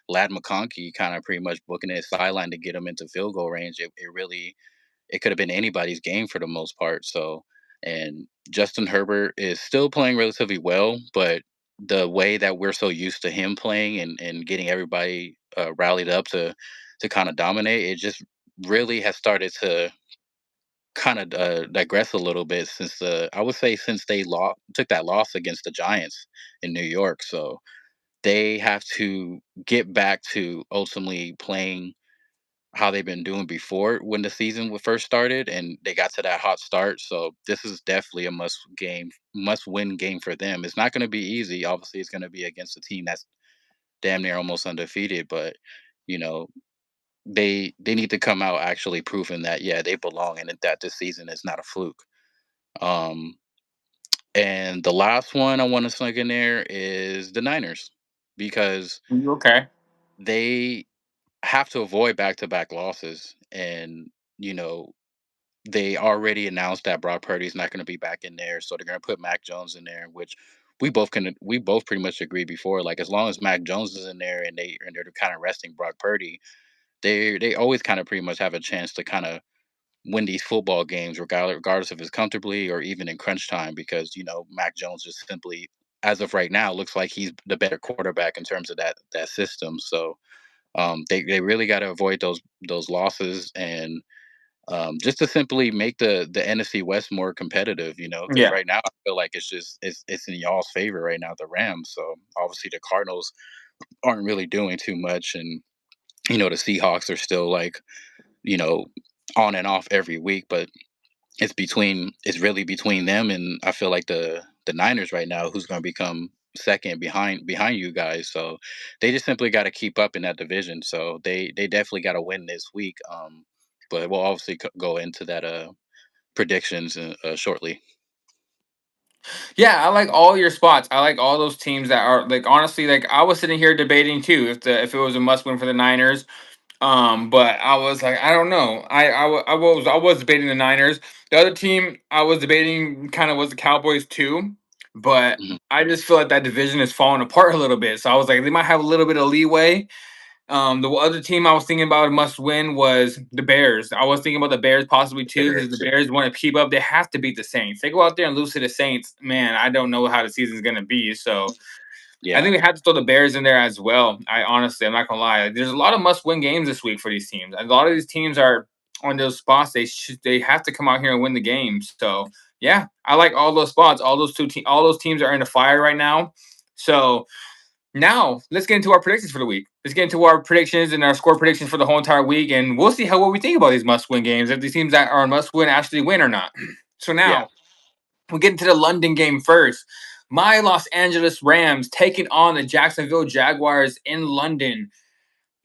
Lad McConkey kind of pretty much booking his sideline to get him into field goal range, it could have been anybody's game for the most part. So, and Justin Herbert is still playing relatively well, but the way that we're so used to him playing and getting everybody rallied up to kind of dominate, it just really has started to kind of digress a little bit since I would say since they took that loss against the Giants in New York. So they have to get back to ultimately playing how they've been doing before when the season first started and they got to that hot start. So this is definitely a must win game for them. It's not going to be easy. Obviously, it's going to be against a team that's damn near almost undefeated, but you know they need to come out actually proving that yeah they belong and that this season is not a fluke. Um, and the last one I want to slink in there is the Niners because Okay. they have to avoid back-to-back losses and you know they already announced that Brock Purdy's not going to be back in there, so they're going to put Mac Jones in there, which we both pretty much agreed before. Like as long as Mac Jones is in there and they're kind of resting Brock Purdy, they always kind of pretty much have a chance to kind of win these football games, regardless if it's comfortably or even in crunch time, because Mac Jones just simply, as of right now, looks like he's the better quarterback in terms of that system. So they really got to avoid those losses and just to simply make the NFC West more competitive, because Yeah. right now I feel like it's in y'all's favor right now, the Rams. So obviously the Cardinals aren't really doing too much, and the Seahawks are still like you know on and off every week, but it's really between them and I feel like the Niners right now, who's going to become second behind you guys. So they just simply got to keep up in that division. So they definitely got to win this week. But we'll obviously go into that predictions shortly. Yeah, I like all your spots. I like all those teams that are like honestly like I was sitting here debating too if it was a must win for the Niners. But I was like, I don't know. I was debating the Niners. The other team I was debating kind of was the Cowboys too, but Mhm. I just feel like that division is falling apart a little bit. So I was like, they might have a little bit of leeway. The other team I was thinking about a must win was the Bears. I was thinking about the Bears possibly too because the Bears. Bears want to keep up. They have to beat the Saints. They go out there and lose to the Saints. Man, I don't know how the season's gonna be. So I Yeah, think we have to throw the Bears in there as well. I'm not gonna lie. There's a lot of must-win games this week for these teams. A lot of these teams are on those spots. They have to come out here and win the games. So yeah, I like all those spots. All those teams are in the fire right now. So now let's get into our predictions for the week. Let's get into our predictions and our score predictions for the whole entire week, and we'll see what we think about these must-win games. If these teams that are must-win actually win or not. So yeah. now we'll get into the London game first. My Los Angeles Rams taking on the Jacksonville Jaguars in London.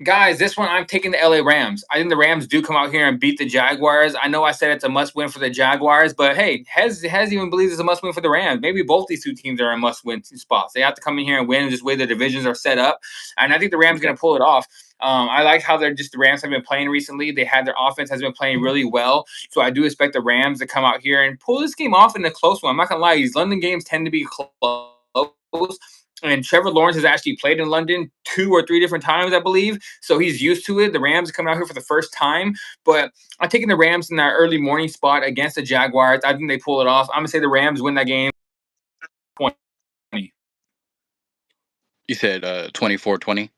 Guys, this one I'm taking the LA Rams. I think the Rams do come out here and beat the Jaguars. I know I said it's a must win for the Jaguars, but hey, Hez even believes it's a must win for the Rams. Maybe both these two teams are in must win spots. They have to come in here and win just the way the divisions are set up. And I think the Rams are Okay. going to pull it off. I like how the Rams have been playing recently. Their offense has been playing really well. So I do expect the Rams to come out here and pull this game off in a close one. I'm not going to lie, these London games tend to be close. And Trevor Lawrence has actually played in London 2 or 3 different times, I believe. So he's used to it. The Rams are coming out here for the first time. But I'm taking the Rams in that early morning spot against the Jaguars. I think they pull it off. I'm going to say the Rams win that game 20. You said 24-20.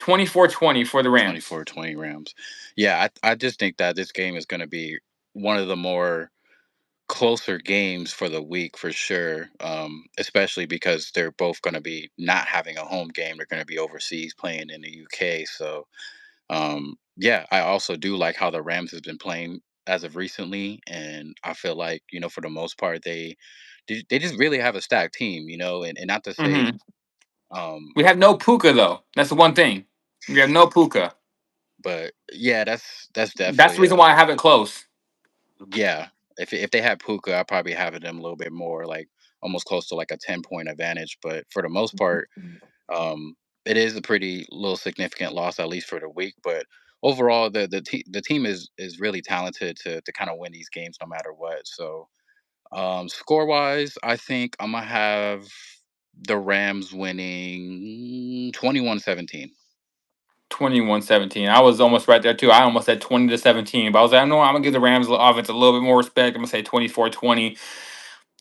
24-20 for the Rams. 24-20 Rams. Yeah, I just think that this game is going to be one of the more closer games for the week for sure. Especially because they're both going to be not having a home game. They're going to be overseas playing in the UK. So, yeah, I also do like how the Rams has been playing as of recently, and I feel like for the most part they just really have a stacked team, and not to say Hmm. um We have no Puka though. That's the one thing. We have no Puka. but yeah, that's That's the definitely reason why I have it close. yeah. If they had Puka, I probably have them a little bit more, like almost close to like a 10-point advantage. But for the most part, um, it is a pretty little significant loss, at least for the week. But overall, the team is really talented to kind of win these games no matter what. So score wise, I think I'm gonna have the Rams winning 21-17. 21-17. I was almost right there too. I almost said 20-17, but I was like, no, I'm gonna give the Rams offense a little bit more respect. I'm gonna say 24-20.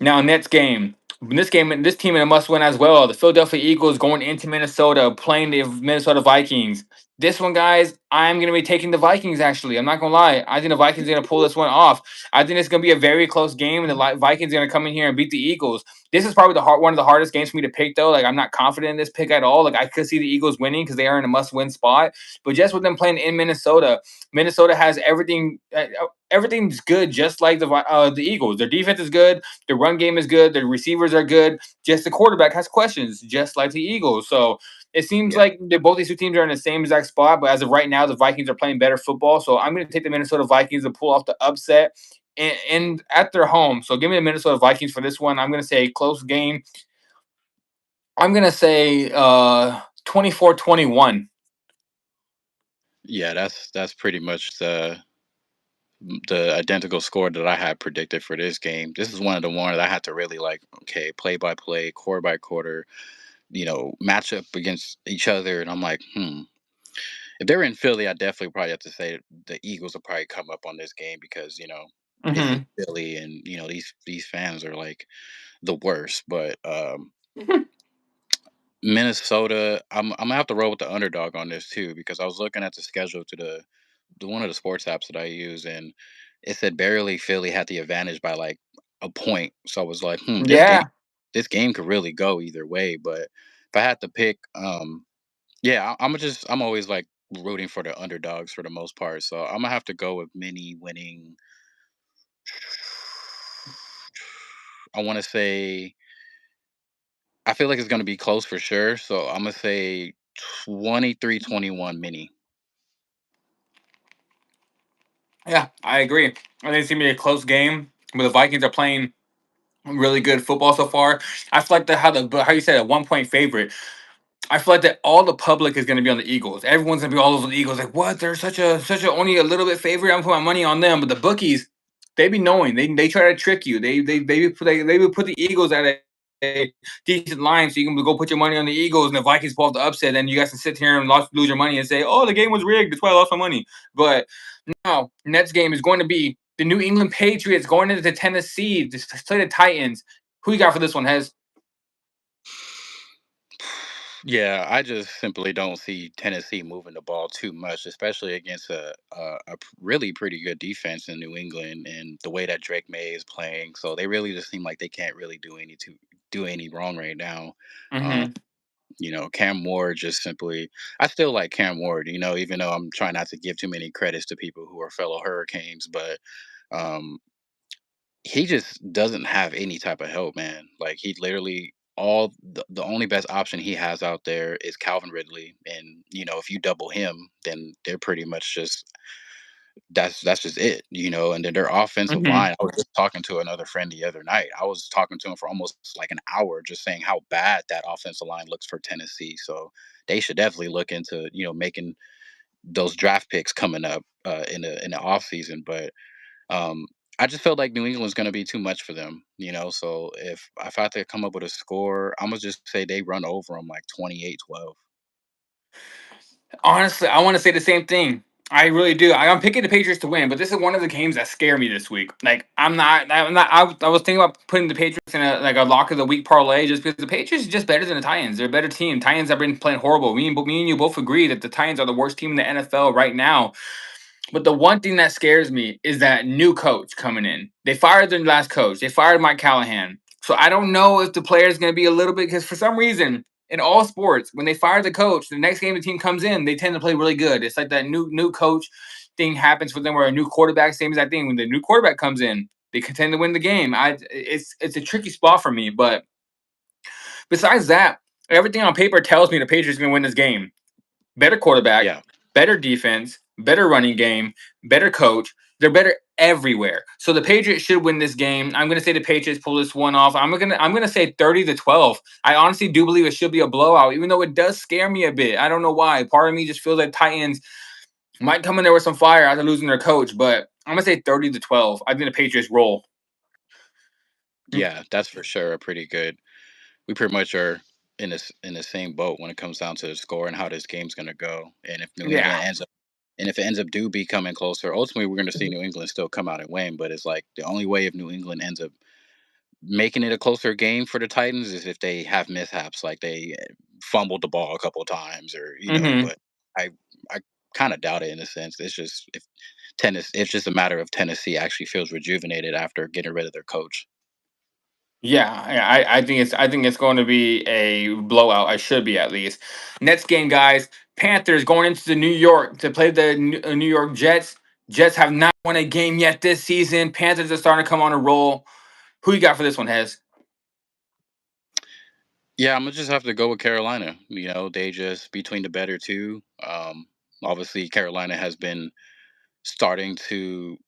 Now, next game. This team in a must win as well. The Philadelphia Eagles going into Minnesota, playing the Minnesota Vikings. This one, guys, I'm going to be taking the Vikings, actually. I'm not going to lie. I think the Vikings are going to pull this one off. I think it's going to be a very close game, and the Vikings are going to come in here and beat the Eagles. This is probably one of the hardest games for me to pick, though. Like, I'm not confident in this pick at all. Like, I could see the Eagles winning because they are in a must win spot. But just with them playing in Minnesota, Minnesota has everything. Everything's good, just like the Eagles. Their defense is good. The run game is good. The receivers are good. Just the quarterback has questions, just like the Eagles. So it seems Yeah. like both these two teams are in the same exact spot. But as of right now, the Vikings are playing better football. So I'm going to take the Minnesota Vikings to pull off the upset and at their home. So give me the Minnesota Vikings for this one. I'm going to say close game. I'm going to say 24-21. Yeah, that's pretty much the identical score that I had predicted for this game. This is one of the ones that I had to really like, okay, play by play, quarter by quarter, match up against each other. And I'm like, if they're in Philly, I definitely probably have to say the Eagles will probably come up on this game because, it's in Mm-hmm. Philly and, these fans are like the worst. But Minnesota, I'm gonna have to roll with the underdog on this too because I was looking at the schedule to the one of the sports apps that I use, and it said barely Philly had the advantage by like a point. So I was like, Yeah. this game could really go either way. But if I had to pick, yeah, I'm always like rooting for the underdogs for the most part. So I'm gonna have to go with Mini winning. I want to say I feel like it's gonna be close for sure. So I'm gonna say 23-21 Mini. Yeah, I agree. I think it's gonna be a close game. But the Vikings are playing really good football so far. I feel like how you said a 1 point favorite. I feel like that all the public is going to be on the Eagles. Everyone's going to be all over the Eagles. Like, what? They're such a only a little bit favorite. I'm putting my money on them. But the bookies, they be knowing. They try to trick you. They would put the Eagles at a decent line, so you can go put your money on the Eagles, and the Vikings pull off the upset. Then you guys can sit here and lose your money and say, "Oh, the game was rigged. That's why I lost my money." But now, next game is going to be the New England Patriots going into Tennessee to play the Titans. Who you got for this one, Hez? Yeah, I just simply don't see Tennessee moving the ball too much, especially against really pretty good defense in New England and the way that Drake May is playing. So they really just seem like they can't really do any wrong right now. Um, Mm-hmm. Cam Ward just simply I still like Cam Ward, even though I'm trying not to give too many credits to people who are fellow Hurricanes, but um he just doesn't have any type of help, man. Like he literally the only best option he has out there is Calvin Ridley, and if you double him, then they're pretty much just that's just it, And then their offensive Mm-hmm. line. I was just talking to another friend the other night. I was talking to him for almost like an hour, just saying how bad that offensive line looks for Tennessee. So they should definitely look into making those draft picks coming up in the off season, but um, I just felt like New England's going to be too much for them, So if I had to come up with a score, I'm gonna just say they run over them like 28-12. Honestly, I want to say the same thing. I really do. I'm picking the Patriots to win, but this is one of the games that scare me this week. Like I'm not. I'm not. I was thinking about putting the Patriots in a lock of the week parlay just because the Patriots are just better than the Titans. They're a better team. Titans have been playing horrible. Me and you both agree that the Titans are the worst team in the NFL right now. But the one thing that scares me is that new coach coming in. They fired their last coach. They fired Mike Callahan. So I don't know if the player is going to be a little bit because for some reason in all sports, when they fire the coach, the next game the team comes in, they tend to play really good. It's like that new coach. thing happens for them where a new quarterback, same as that thing when the new quarterback comes in, they contend to win the game. It's a tricky spot for me, but besides that, everything on paper tells me the Patriots are going to win this game. Better quarterback, Yeah. better defense, better running game, better coach. They're better everywhere. So the Patriots should win this game. I'm gonna say the Patriots pull this one off. I'm gonna say 30-12. I honestly do believe it should be a blowout, even though it does scare me a bit. I don't know why. Part of me just feels like Titans might come in there with some fire after losing their coach, but I'm gonna say 30-12. I think the Patriots roll. Yeah, that's for sure a pretty good. We pretty much are in the same boat when it comes down to the score and how this game's going to go. And if New Yeah. England ends up and if it ends up do becoming closer, ultimately we're going to see New England still come out and win. But it's like the only way if New England ends up making it a closer game for the Titans is if they have mishaps, like they fumbled the ball a couple of times, or you know. Hmm. But I kind of doubt it in a sense. It's just if tennis, it's just a matter of Tennessee actually feels rejuvenated after getting rid of their coach. Yeah, I think it's going to be a blowout. I should be at least. Next game, guys. Panthers going into the New York to play the New York Jets. Jets have not won a game yet this season. Panthers are starting to come on a roll. Who you got for this one, Hez? Yeah, I'm gonna just have to go with Carolina. You know, they just between the better two. Obviously, Carolina has been starting to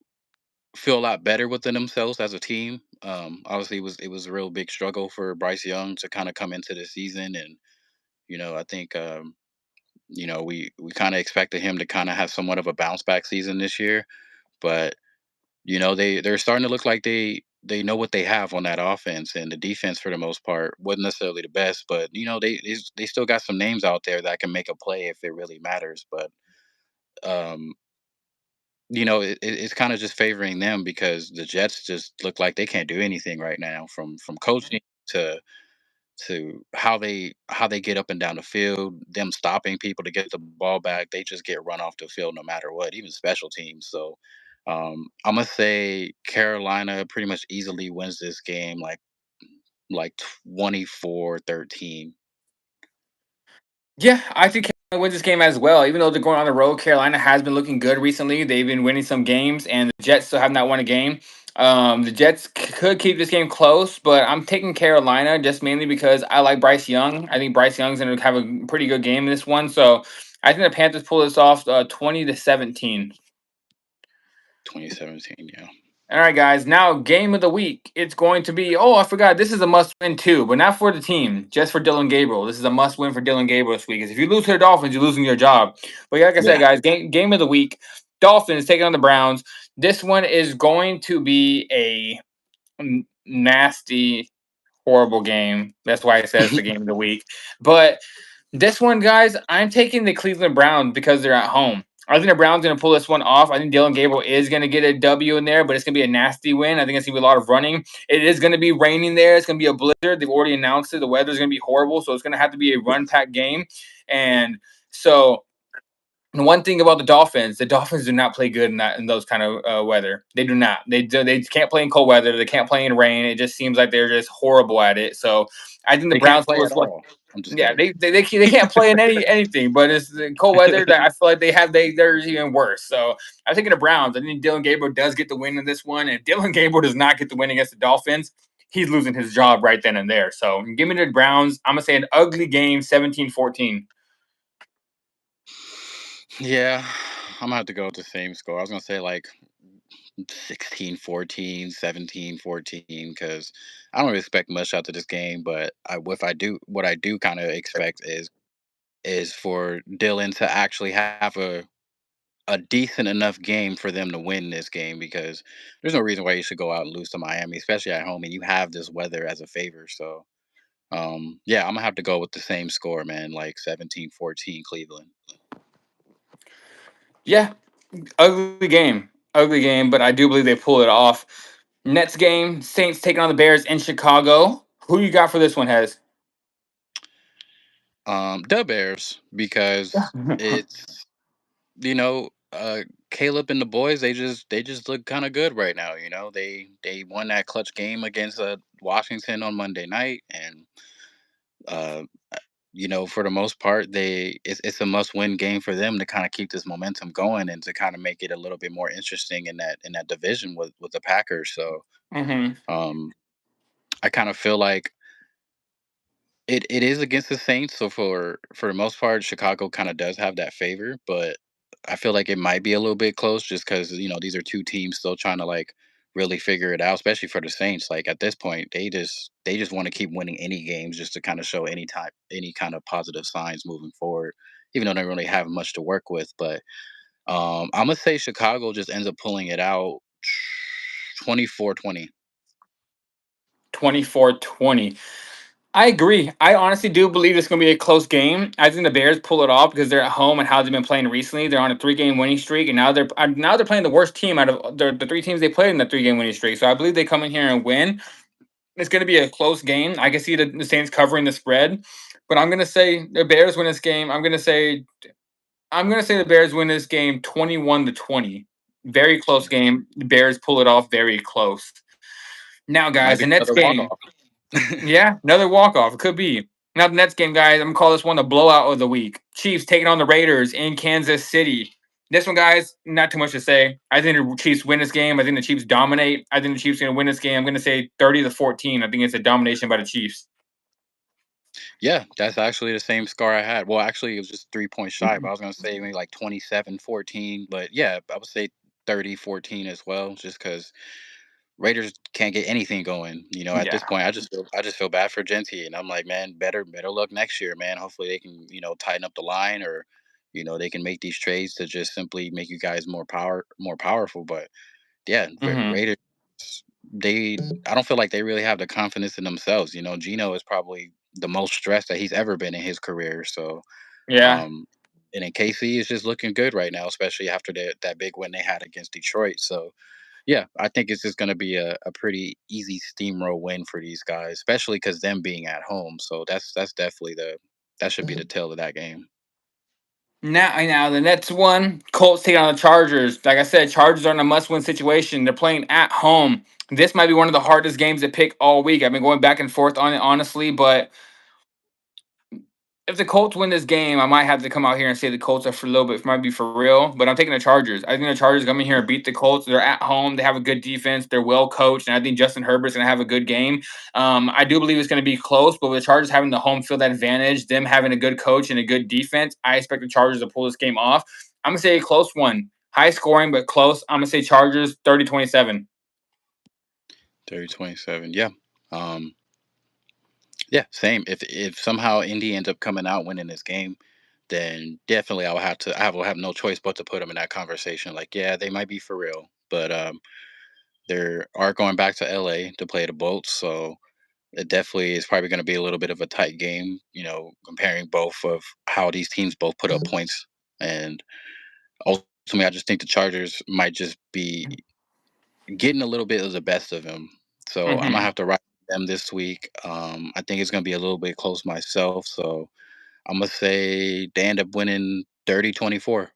feel a lot better within themselves as a team. Obviously, it was a real big struggle for Bryce Young to kind of come into the season, and I think we kind of expected him to kind of have somewhat of a bounce back season this year, but they're starting to look like they know what they have on that offense, and the defense for the most part wasn't necessarily the best, but they still got some names out there that can make a play if it really matters. But um, it's kind of just favoring them because the Jets just look like they can't do anything right now, from coaching to how they get up and down the field, them stopping people to get the ball back. They just get run off the field no matter what, even special teams. So I'm gonna say Carolina pretty much easily wins this game, like 24-13. Yeah, I think Carolina wins this game as well. Even though they're going on the road, Carolina has been looking good recently. They've been winning some games, and the Jets still have not won a game. The Jets could keep this game close, but I'm taking Carolina just mainly because I like Bryce Young. I think Bryce Young's going to have a pretty good game in this one. So I think the Panthers pull this off 20-17. 2017. Yeah. All right, guys. Now, game of the week. It's going to be. Oh, I forgot. This is a must win too, but not for the team. Just for Dylan Gabriel. This is a must win for Dylan Gabriel this week. Because if you lose to the Dolphins, you're losing your job. But like I said, Yeah. guys, game of the week. Dolphins taking on the Browns. This one is going to be a nasty, horrible game. That's why it says the game of the week. But this one, guys, I'm taking the Cleveland Browns because they're at home. I think the Browns going to pull this one off. I think Dylan Gabriel is going to get a W in there, but it's going to be a nasty win. I think it's going to be a lot of running. It is going to be raining there. It's going to be a blizzard. They've already announced it. The weather is going to be horrible, so it's going to have to be a run-packed game. And so and one thing about the Dolphins do not play good in those kind of weather. They do not. They can't play in cold weather. They can't play in rain. It just seems like they're just horrible at it. So I think the They can't Browns play pull at this one. all. I'm just Yeah, kidding. they can't play in anything, but it's in cold weather that I feel like they're even worse. So I'm thinking the Browns. I think Dylan Gabriel does get the win in this one, and if Dylan Gabriel does not get the win against the Dolphins, he's losing his job right then and there. So give me the Browns. I'm gonna say an ugly game, 17-14. Yeah, I'm gonna have to go with the same score. I was gonna say like 16-14, 17-14, because I don't really expect much out of this game. But what I do kind of expect is for Dylan to actually have a decent enough game for them to win this game, because there's no reason why you should go out and lose to Miami, especially at home, and you have this weather as a favor. So yeah, I'm gonna have to go with the same score, man, like 17-14 Cleveland. Yeah, ugly game, but I do believe they pull it off. Nets game, Saints taking on the Bears in Chicago. Who you got for this one, Hez? The Bears, because it's you know, Caleb and the boys, they just look kind of good right now. They won that clutch game against Washington on Monday night, and uh, for the most part, it's a must-win game for them to kind of keep this momentum going and to kind of make it a little bit more interesting in that division with the Packers. So Hmm. um, I kind of feel like it is against the Saints, so for the most part, Chicago kind of does have that favor, but I feel like it might be a little bit close just because these are two teams still trying to like really figure it out, especially for the Saints. Like at this point, they just want to keep winning any games just to kind of show any kind of positive signs moving forward, even though they don't really have much to work with. But I'm gonna say Chicago just ends up pulling it out 24-20. 24-20. I agree. I honestly do believe it's going to be a close game. I think the Bears pull it off because they're at home and how they've been playing recently. They're on a three-game winning streak, and now they're playing the worst team out of the three teams they played in the three-game winning streak. So I believe they come in here and win. It's going to be a close game. I can see the Saints covering the spread, but I'm going to say the Bears win this game. I'm going to say the Bears win this game 21-20. Very close game. The Bears pull it off very close. Now, Might guys, be the Nets another walk game. off. Yeah, another walk off. It could be. Now the Nets game, guys. I'm gonna call this one the blowout of the week. Chiefs taking on the Raiders in Kansas City. This one, guys, not too much to say. I think the Chiefs win this game. I think the Chiefs dominate. I think the Chiefs gonna win this game. I'm gonna say 30-14. I think it's a domination by the Chiefs. Yeah, that's actually the same score I had. Well, actually, it was just 3 points shy, but Mhm. I was going to say maybe like 27-14. But yeah, I would say 30-14 as well, just because Raiders can't get anything going. At this Yeah. point, I just feel bad for Genty, and I'm like, man, better luck next year, man. Hopefully, they can tighten up the line, or they can make these trades to just simply make you guys more powerful. But yeah, Hmm. Raiders, I don't feel like they really have the confidence in themselves. Gino is probably the most stressed that he's ever been in his career. So, Yeah. um, and then KC is just looking good right now, especially after that big win they had against Detroit. So, yeah, I think it's just going to be a pretty easy steamroll win for these guys, especially because them being at home. So that's definitely that should be the tail of that game. Now the Nets won. Colts taking on the Chargers. Like I said, Chargers are in a must-win situation. They're playing at home. This might be one of the hardest games to pick all week. I've been going back and forth on it, honestly, but if the Colts win this game, I might have to come out here and say the Colts are for a little bit, might be for real. But I'm taking the Chargers. I think the Chargers come in here and beat the Colts. They're at home. They have a good defense. They're well coached, and I think Justin Herbert's going to have a good game. I do believe it's going to be close, but with the Chargers having the home field advantage, them having a good coach and a good defense, I expect the Chargers to pull this game off. I'm going to say a close one, high scoring but close. I'm going to say Chargers 30-27. 30-27. Yeah. Um, yeah, same. If somehow Indy ends up coming out winning this game, then definitely I will have no choice but to put them in that conversation. Like, yeah, they might be for real, but they are going back to LA to play the Bolts, so it definitely is probably going to be a little bit of a tight game. Comparing both of how these teams both put up points, and ultimately, I just think the Chargers might just be getting a little bit of the best of him. So I'm gonna Mm-hmm. have to ride them this week. I think it's gonna be a little bit close myself. So I'm gonna say they end up winning 30-24.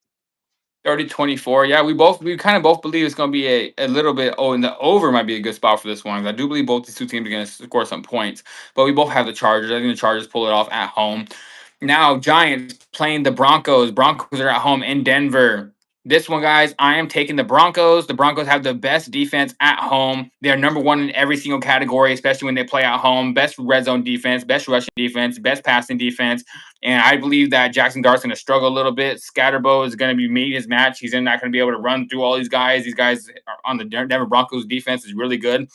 30-24. Yeah, we kind of both believe it's going to be a little bit. Oh, and the over might be a good spot for this one. 'Cause I do believe both these two teams are going to score some points, but we both have the Chargers. I think the Chargers pull it off at home. Now, Giants playing the Broncos. Broncos are at home in Denver. This one, guys, I am taking the Broncos. The Broncos have the best defense at home. They're number one in every single category, especially when they play at home. Best red zone defense, best rushing defense, best passing defense. And I believe that Jackson Dart's going to struggle a little bit. Scatterbo is going to be meeting his match. He's not going to be able to run through all these guys. These guys are on the Denver Broncos defense is really good.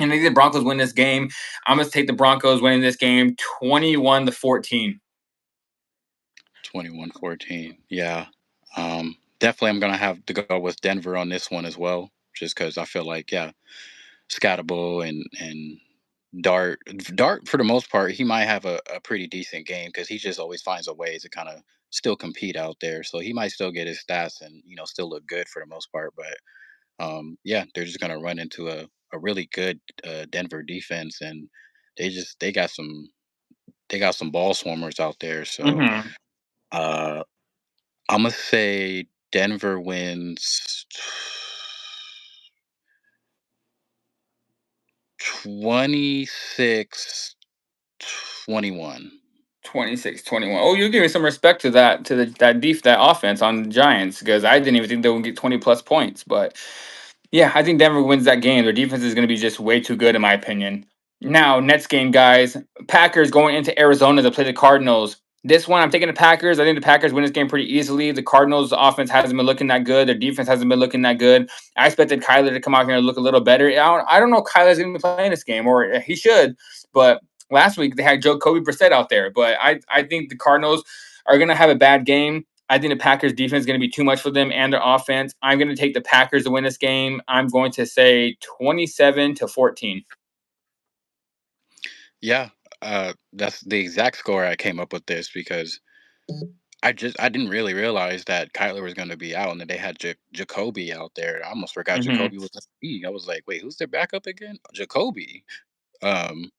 And I think the Broncos win this game. I'm going to take the Broncos winning this game 21-14. 21-14. Yeah. Definitely I'm gonna have to go with Denver on this one as well. Just because I feel like, yeah, Scatterable and Dart for the most part, he might have a pretty decent game because he just always finds a way to kind of still compete out there. So he might still get his stats and still look good for the most part. But yeah, they're just gonna run into a really good Denver defense, and they got some ball swarmers out there. So Mm-hmm. uh, I'm gonna say Denver wins 26-21. 26-21. Oh, you're giving some respect to that that offense on the Giants because I didn't even think they would get 20 plus points. But yeah, I think Denver wins that game. Their defense is going to be just way too good, in my opinion. Now, next game, guys. Packers going into Arizona to play the Cardinals. This one, I'm taking the Packers. I think the Packers win this game pretty easily. The Cardinals' offense hasn't been looking that good. Their defense hasn't been looking that good. I expected Kyler to come out here and look a little better. I don't know if Kyler's going to be playing this game, or he should. But last week, they had Jacoby Brissett out there. But I think the Cardinals are going to have a bad game. I think the Packers defense is going to be too much for them and their offense. I'm going to take the Packers to win this game. I'm going to say 27-14. Yeah, that's the exact score I came up with this because I didn't really realize that Kyler was going to be out and that they had Jacoby out there. I almost forgot Hmm. Jacoby was in the league. I was like, wait, who's their backup again? Jacoby. Um,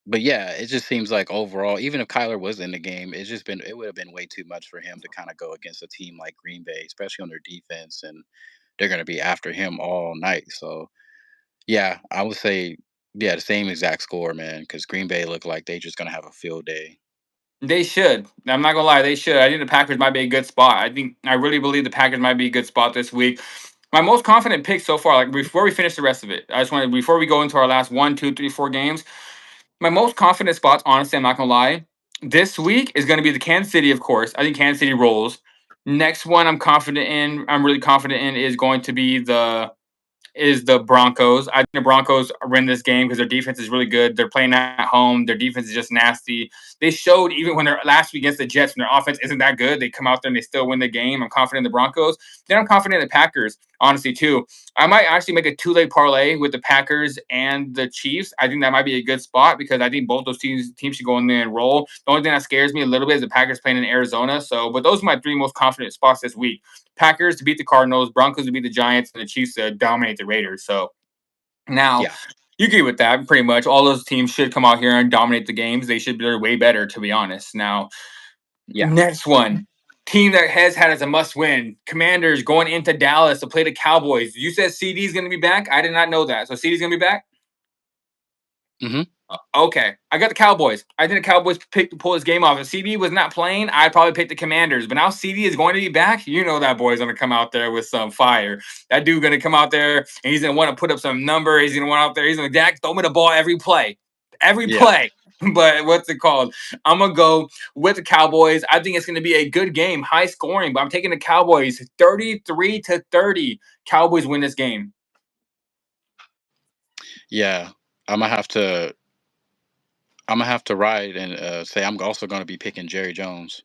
but yeah, it just seems like overall, even if Kyler was in the game, it would have been way too much for him to kind of go against a team like Green Bay, especially on their defense, and they're going to be after him all night. So yeah, I would say yeah, the same exact score, man, because Green Bay looked like they just going to have a field day. They should. I'm not gonna lie, they should. I think the Packers might be a good spot. I really believe the Packers might be a good spot this week. My most confident pick so far, like before we finish the rest of it, I just wanted before we go into our last 1, 2, 3, 4 games. My most confident spots, honestly, I'm not gonna lie, this week is gonna be the Kansas City, of course. I think Kansas City rolls. Next one I'm really confident in is going to be the Broncos. I think the Broncos win this game because their defense is really good. They're playing at home. Their defense is just nasty. They showed even when they're last week against the Jets, when their offense isn't that good, they come out there and they still win the game. I'm confident in the Broncos. Then I'm confident in the Packers, honestly, too. I might actually make a two-leg parlay with the Packers and the Chiefs. I think that might be a good spot because I think both those teams should go in there and roll. The only thing that scares me a little bit is the Packers playing in Arizona. So, but those are my three most confident spots this week. Packers to beat the Cardinals, Broncos to beat the Giants, and the Chiefs to dominate the Raiders. So now Yeah, you agree with that pretty much. All those teams should come out here and dominate the games. They should be way better, to be honest. Now, yeah. next one. Team that has had as a must win. Commanders going into Dallas to play the Cowboys. You said CD is going to be back. I did not know that. So CD's going to be back? Hmm. Okay, I got the Cowboys. I think the Cowboys picked to pull this game off. If CD was not playing, I'd probably pick the Commanders. But now CD is going to be back. You know that boy's going to come out there with some fire. That dude going to come out there and he's going to want to put up some number. He's going to want out there. He's going to Dak, throw me the ball every play, every Yeah. play. But what's it called? I'm gonna go with the Cowboys. I think it's going to be a good game, high scoring. But I'm taking the Cowboys, 33-30. Cowboys win this game. Yeah, I'm gonna have to I'm gonna have to ride and say I'm also gonna be picking Jerry Jones.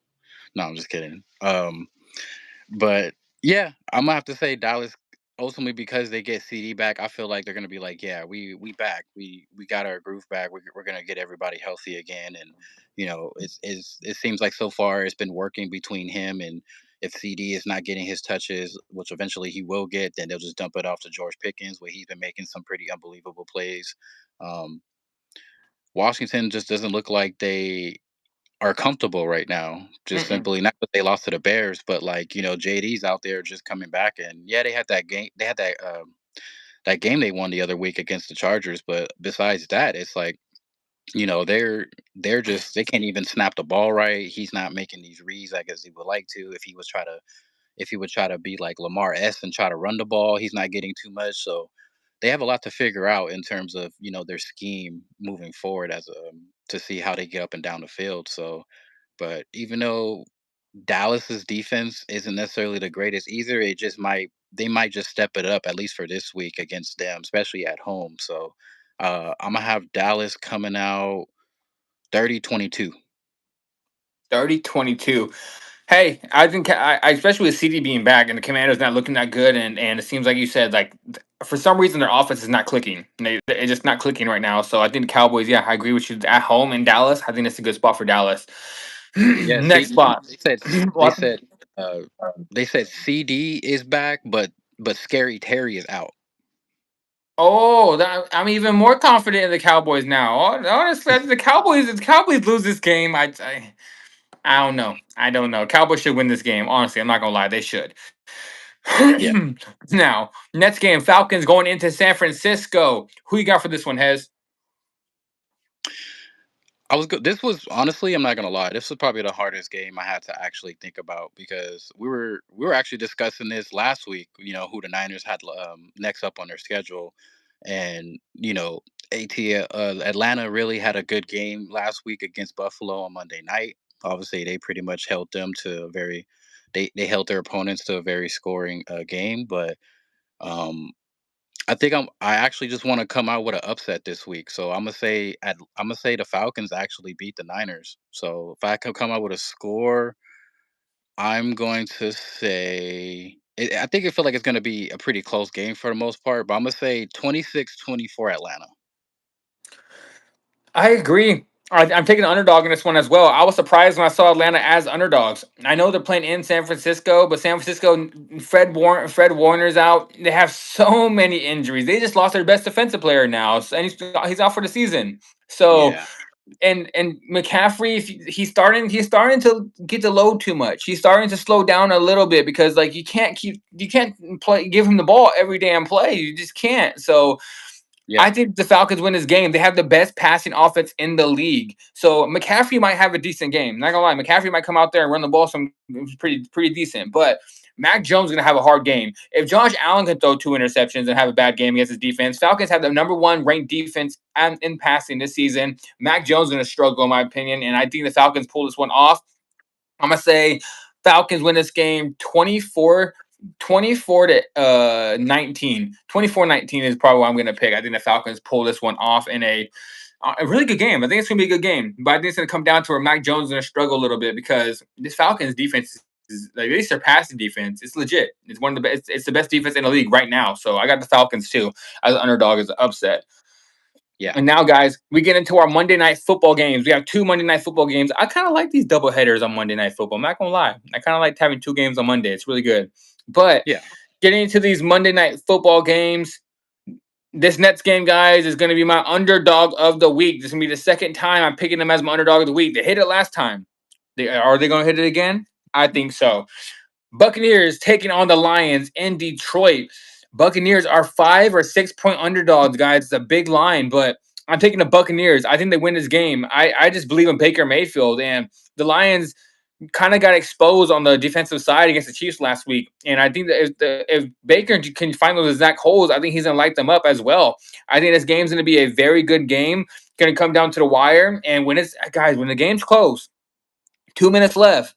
No, I'm just kidding. But yeah, I'm gonna have to say Dallas ultimately because they get CD back. I feel like they're gonna be like, yeah, we back, we got our groove back. We're gonna get everybody healthy again, and it seems like so far it's been working between him and if CD is not getting his touches, which eventually he will get, then they'll just dump it off to George Pickens, where he's been making some pretty unbelievable plays. Um, Washington just doesn't look like they are comfortable right now. Just Mm-mm. simply not that they lost to the Bears, but like JD's out there just coming back, and yeah, they had that game. They had that game they won the other week against the Chargers, but besides that, it's like they're just they can't even snap the ball right. He's not making these reads like as he would like to. If he would try to be like Lamar S and try to run the ball, he's not getting too much. So they have a lot to figure out in terms of their scheme moving forward as to see how they get up and down the field. So, but even though Dallas's defense isn't necessarily the greatest either, they might just step it up at least for this week against them, especially at home. So I'm gonna have Dallas coming out 30-22. 30-22. Hey, I think especially with CD being back and the Commanders not looking that good, and it seems like you said like for some reason their offense is not clicking. It's just not clicking right now. So I think the Cowboys. Yeah, I agree with you. At home in Dallas, I think that's a good spot for Dallas. Yeah, Next CD. spot. They What? said uh, they said CD is back, but Scary Terry is out. Oh, I'm even more confident in the Cowboys now. Honestly, if the Cowboys lose this game, I don't know. I don't know. Cowboys should win this game. Honestly, I'm not gonna lie, they should. Yeah. Now, next game, Falcons going into San Francisco. Who you got for this one, Hez? I was good. This was honestly, I'm not gonna lie. This was probably the hardest game I had to actually think about because we were actually discussing this last week. Who the Niners had next up on their schedule, and Atlanta really had a good game last week against Buffalo on Monday night. Obviously, they pretty much held them to a very they held their opponents to a very scoring game, but um I actually just want to come out with an upset this week. So I'm gonna say the Falcons actually beat the Niners. So if I could come out with a score, I'm going to say I think it feel like it's going to be a pretty close game for the most part, but I'm going to say 26-24 Atlanta. I agree. I'm taking the underdog in this one as well. I was surprised when I saw Atlanta as underdogs. I know they're playing in San Francisco, but San Francisco, Fred Warner's out. They have so many injuries. They just lost their best defensive player now, and he's out for the season. So Yeah. and McCaffrey, if he's starting to get the load too much. He's starting to slow down a little bit because like you can't give him the ball every damn play. You just can't. So Yeah. I think the Falcons win this game. They have the best passing offense in the league. So McCaffrey might have a decent game. Not gonna lie, McCaffrey might come out there and run the ball some pretty decent. But Mac Jones is gonna have a hard game. If Josh Allen can throw 2 interceptions and have a bad game against his defense, Falcons have the #1 ranked defense in passing this season. Mac Jones is gonna struggle, in my opinion, and I think the Falcons pull this one off. I'm gonna say Falcons win this game 24 to 19. 24-19 is probably what I'm gonna pick. I think the Falcons pull this one off in a really good game. I think it's gonna be a good game, but I think it's gonna come down to where Mac Jones is gonna struggle a little bit because this Falcons defense is like they surpass the defense. It's legit. It's one of the best. It's the best defense in the league right now. So I got the Falcons too as an underdog as an upset. Yeah. And now, guys, we get into our Monday night football games. We have 2 Monday night football games. I kind of like these double headers on Monday night football. I'm not gonna lie. I kind of like having 2 games on Monday. It's really good. But Yeah. getting into these Monday night football games, this Nets game, guys, is going to be my underdog of the week. This is going to be the second time I'm picking them as my underdog of the week. They hit it last time. Are they going to hit it again? I think so. Buccaneers taking on the Lions in Detroit. Buccaneers are 5 or 6 point underdogs, guys. It's a big line, but I'm taking the Buccaneers. I think they win this game. I just believe in Baker Mayfield, and the Lions kind of got exposed on the defensive side against the Chiefs last week. And I think that if Baker can find those exact holes, I think he's going to light them up as well. I think this game's going to be a very good game. Going to come down to the wire. And when the game's close, 2 minutes left,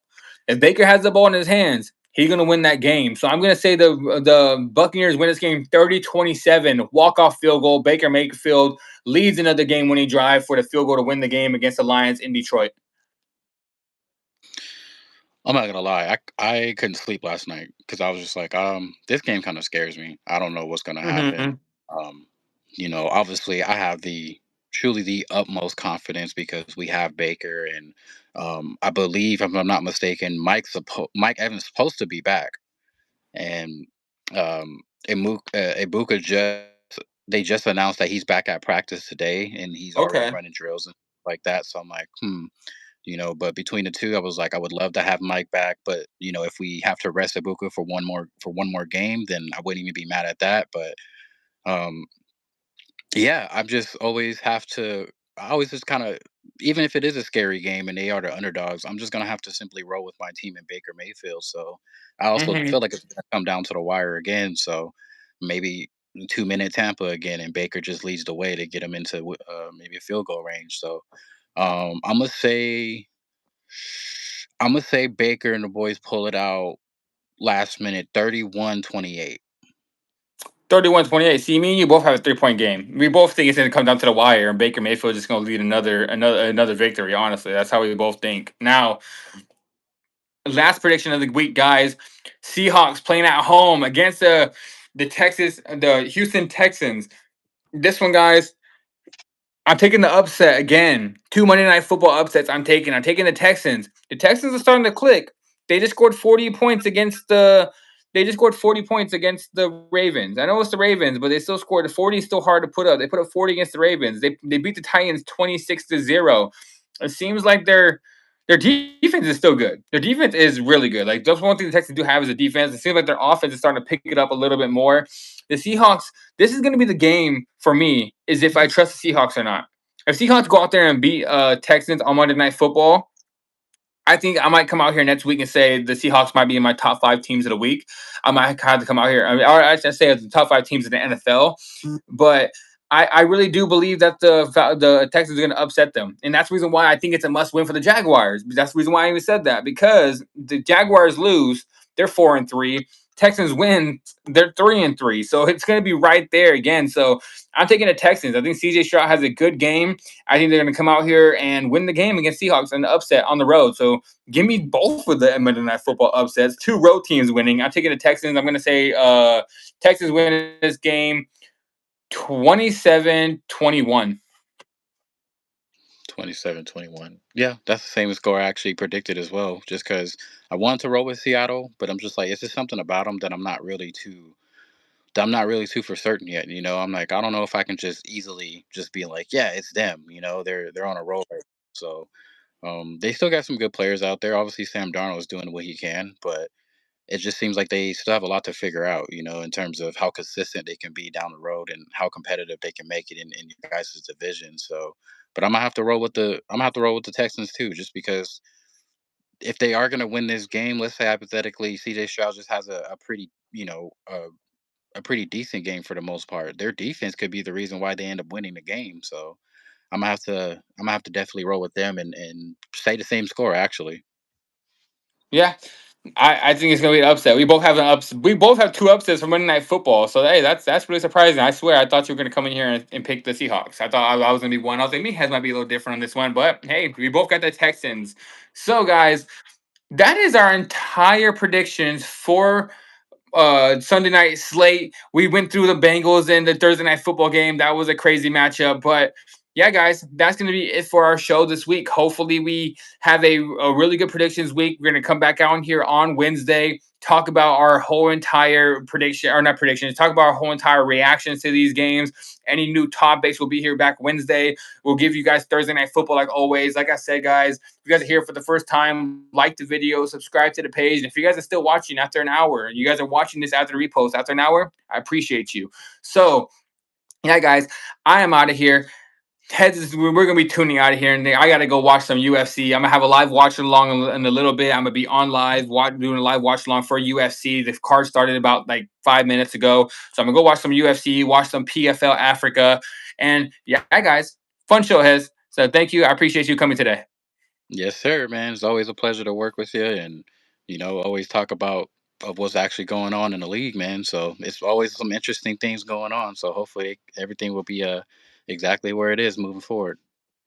if Baker has the ball in his hands, he's going to win that game. So I'm going to say the Buccaneers win this game 30-27, walk-off field goal. Baker Mayfield leads another game-winning drive for the field goal to win the game against the Lions in Detroit. I'm not gonna lie. I couldn't sleep last night because I was just like, this game kind of scares me. I don't know what's gonna happen. Mm-hmm. Um, obviously, I have the truly the utmost confidence because we have Baker and I believe, if I'm not mistaken, Mike Evans is supposed to be back, and Ibuka they just announced that he's back at practice today and he's already Okay. running drills and like that. So I'm like, but between the two, I was like, I would love to have Mike back, but if we have to rest Ibuka for one more game, then I wouldn't even be mad at that. But um, yeah, I always just kind of, even if it is a scary game and they are the underdogs, I'm just gonna have to simply roll with my team and Baker Mayfield. So I also Mm-hmm. feel like it's gonna come down to the wire again. So maybe 2 minute Tampa again, and Baker just leads the way to get him into maybe a field goal range. So I'm gonna say Baker and the boys pull it out last minute 31-28. 31-28. See, me and you both have a 3 point game. We both think it's going to come down to the wire, and Baker Mayfield is just going to lead another victory. Honestly, that's how we both think. Now, last prediction of the week, guys. Seahawks playing at home against the Houston Texans. This one, guys, I'm taking the upset again. 2 Monday night football upsets. I'm taking the Texans. The Texans are starting to click. They just scored 40 points against the. They just scored 40 points against the Ravens. I know it's the Ravens, but they still scored. 40 is still hard to put up. They put up 40 against the Ravens. They beat the Titans 26-0. It seems like their defense is still good. Their defense is really good. Like that's one thing the Texans do have is a defense. It seems like their offense is starting to pick it up a little bit more. The Seahawks, this is going to be the game for me, is if I trust the Seahawks or not. If Seahawks go out there and beat Texans on Monday Night Football, I think I might come out here next week and say the Seahawks might be in my top 5 teams of the week. I might have to come out here. I mean, or I should say the top 5 teams in the NFL. But I really do believe that the Texans are going to upset them, and that's the reason why I think it's a must win for the Jaguars. That's the reason why I even said that, because the Jaguars lose, they're 4-3. Texans win, they're 3-3. So it's going to be right there again. So I'm taking the Texans. I think CJ Stroud has a good game. I think they're going to come out here and win the game against Seahawks and the upset on the road. So give me both of the Monday Night Football upsets. Two road teams winning. I'm taking the Texans. I'm going to say Texans win this game 27-21. 27-21. Yeah, that's the same score I actually predicted as well. Just because I wanted to roll with Seattle, but I'm just like, it's just something about them that I'm not really too for certain yet. I'm like, I don't know if I can just easily just be like, yeah, it's them. They're on a roll right now. So they still got some good players out there. Obviously, Sam Darnold is doing what he can, but it just seems like they still have a lot to figure out, in terms of how consistent they can be down the road and how competitive they can make it in your guys' division. So, but I'm gonna have to roll with the Texans too, just because if they are gonna win this game, let's say hypothetically, CJ Stroud just has a pretty, a pretty decent game for the most part. Their defense could be the reason why they end up winning the game. So I'm gonna have to definitely roll with them and say the same score actually. Yeah, I think it's gonna be an upset. We both have two upsets from Monday Night Football. So hey, that's really surprising. I swear, I thought you were gonna come in here and pick the Seahawks. I thought I was gonna be one. I was like, me heads might be a little different on this one, but hey, we both got the Texans. So guys, that is our entire predictions for Sunday night slate. We went through the Bengals and the Thursday night football game. That was a crazy matchup. But yeah, guys, that's going to be it for our show this week. Hopefully, we have a really good predictions week. We're going to come back out here on Wednesday, talk about our whole entire prediction, or not predictions, talk about our whole entire reactions to these games. Any new topics will be here back Wednesday. We'll give you guys Thursday night football like always. Like I said, guys, if you guys are here for the first time, like the video, subscribe to the page. And if you guys are still watching after an hour, and you guys are watching this after the repost after an hour, I appreciate you. So, yeah, guys, I am out of here. We're gonna be tuning out of here, and I gotta go watch some UFC. I'm gonna have a live watch along in a little bit. I'm gonna be on live, doing a live watch along for UFC. The card started about like 5 minutes ago, so I'm gonna go watch some UFC, watch some PFL Africa, and yeah, guys, fun show, Hez. So thank you. I appreciate you coming today. Yes, sir, man. It's always a pleasure to work with you, and always talk about of what's actually going on in the league, man. So it's always some interesting things going on. So hopefully everything will be exactly where it is moving forward.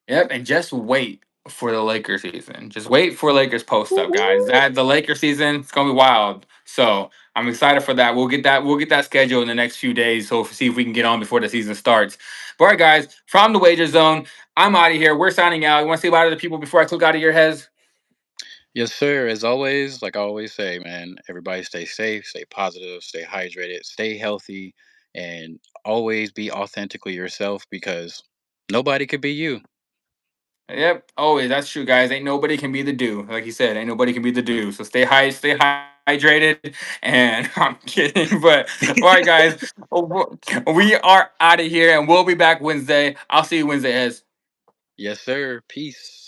Yep, and just wait for the Lakers season. Just wait for Lakers post up, guys. That the Lakers season, it's gonna be wild. So I'm excited for that. We'll get that schedule in the next few days. So see if we can get on before the season starts. But all right, guys, from the Wager Zone, I'm out of here. We're signing out. You want to say bye to the people before I click out of your heads? Yes, sir. As always, like I always say, man, everybody stay safe, stay positive, stay hydrated, stay healthy, and always be authentically yourself because nobody could be you. Yep, always. That's true, guys. Ain't nobody can be the do. Like you said, ain't nobody can be the do. So stay hydrated. And I'm kidding, but all right, guys, we are out of here, and we'll be back Wednesday. I'll see you Wednesday, as. Yes, sir. Peace.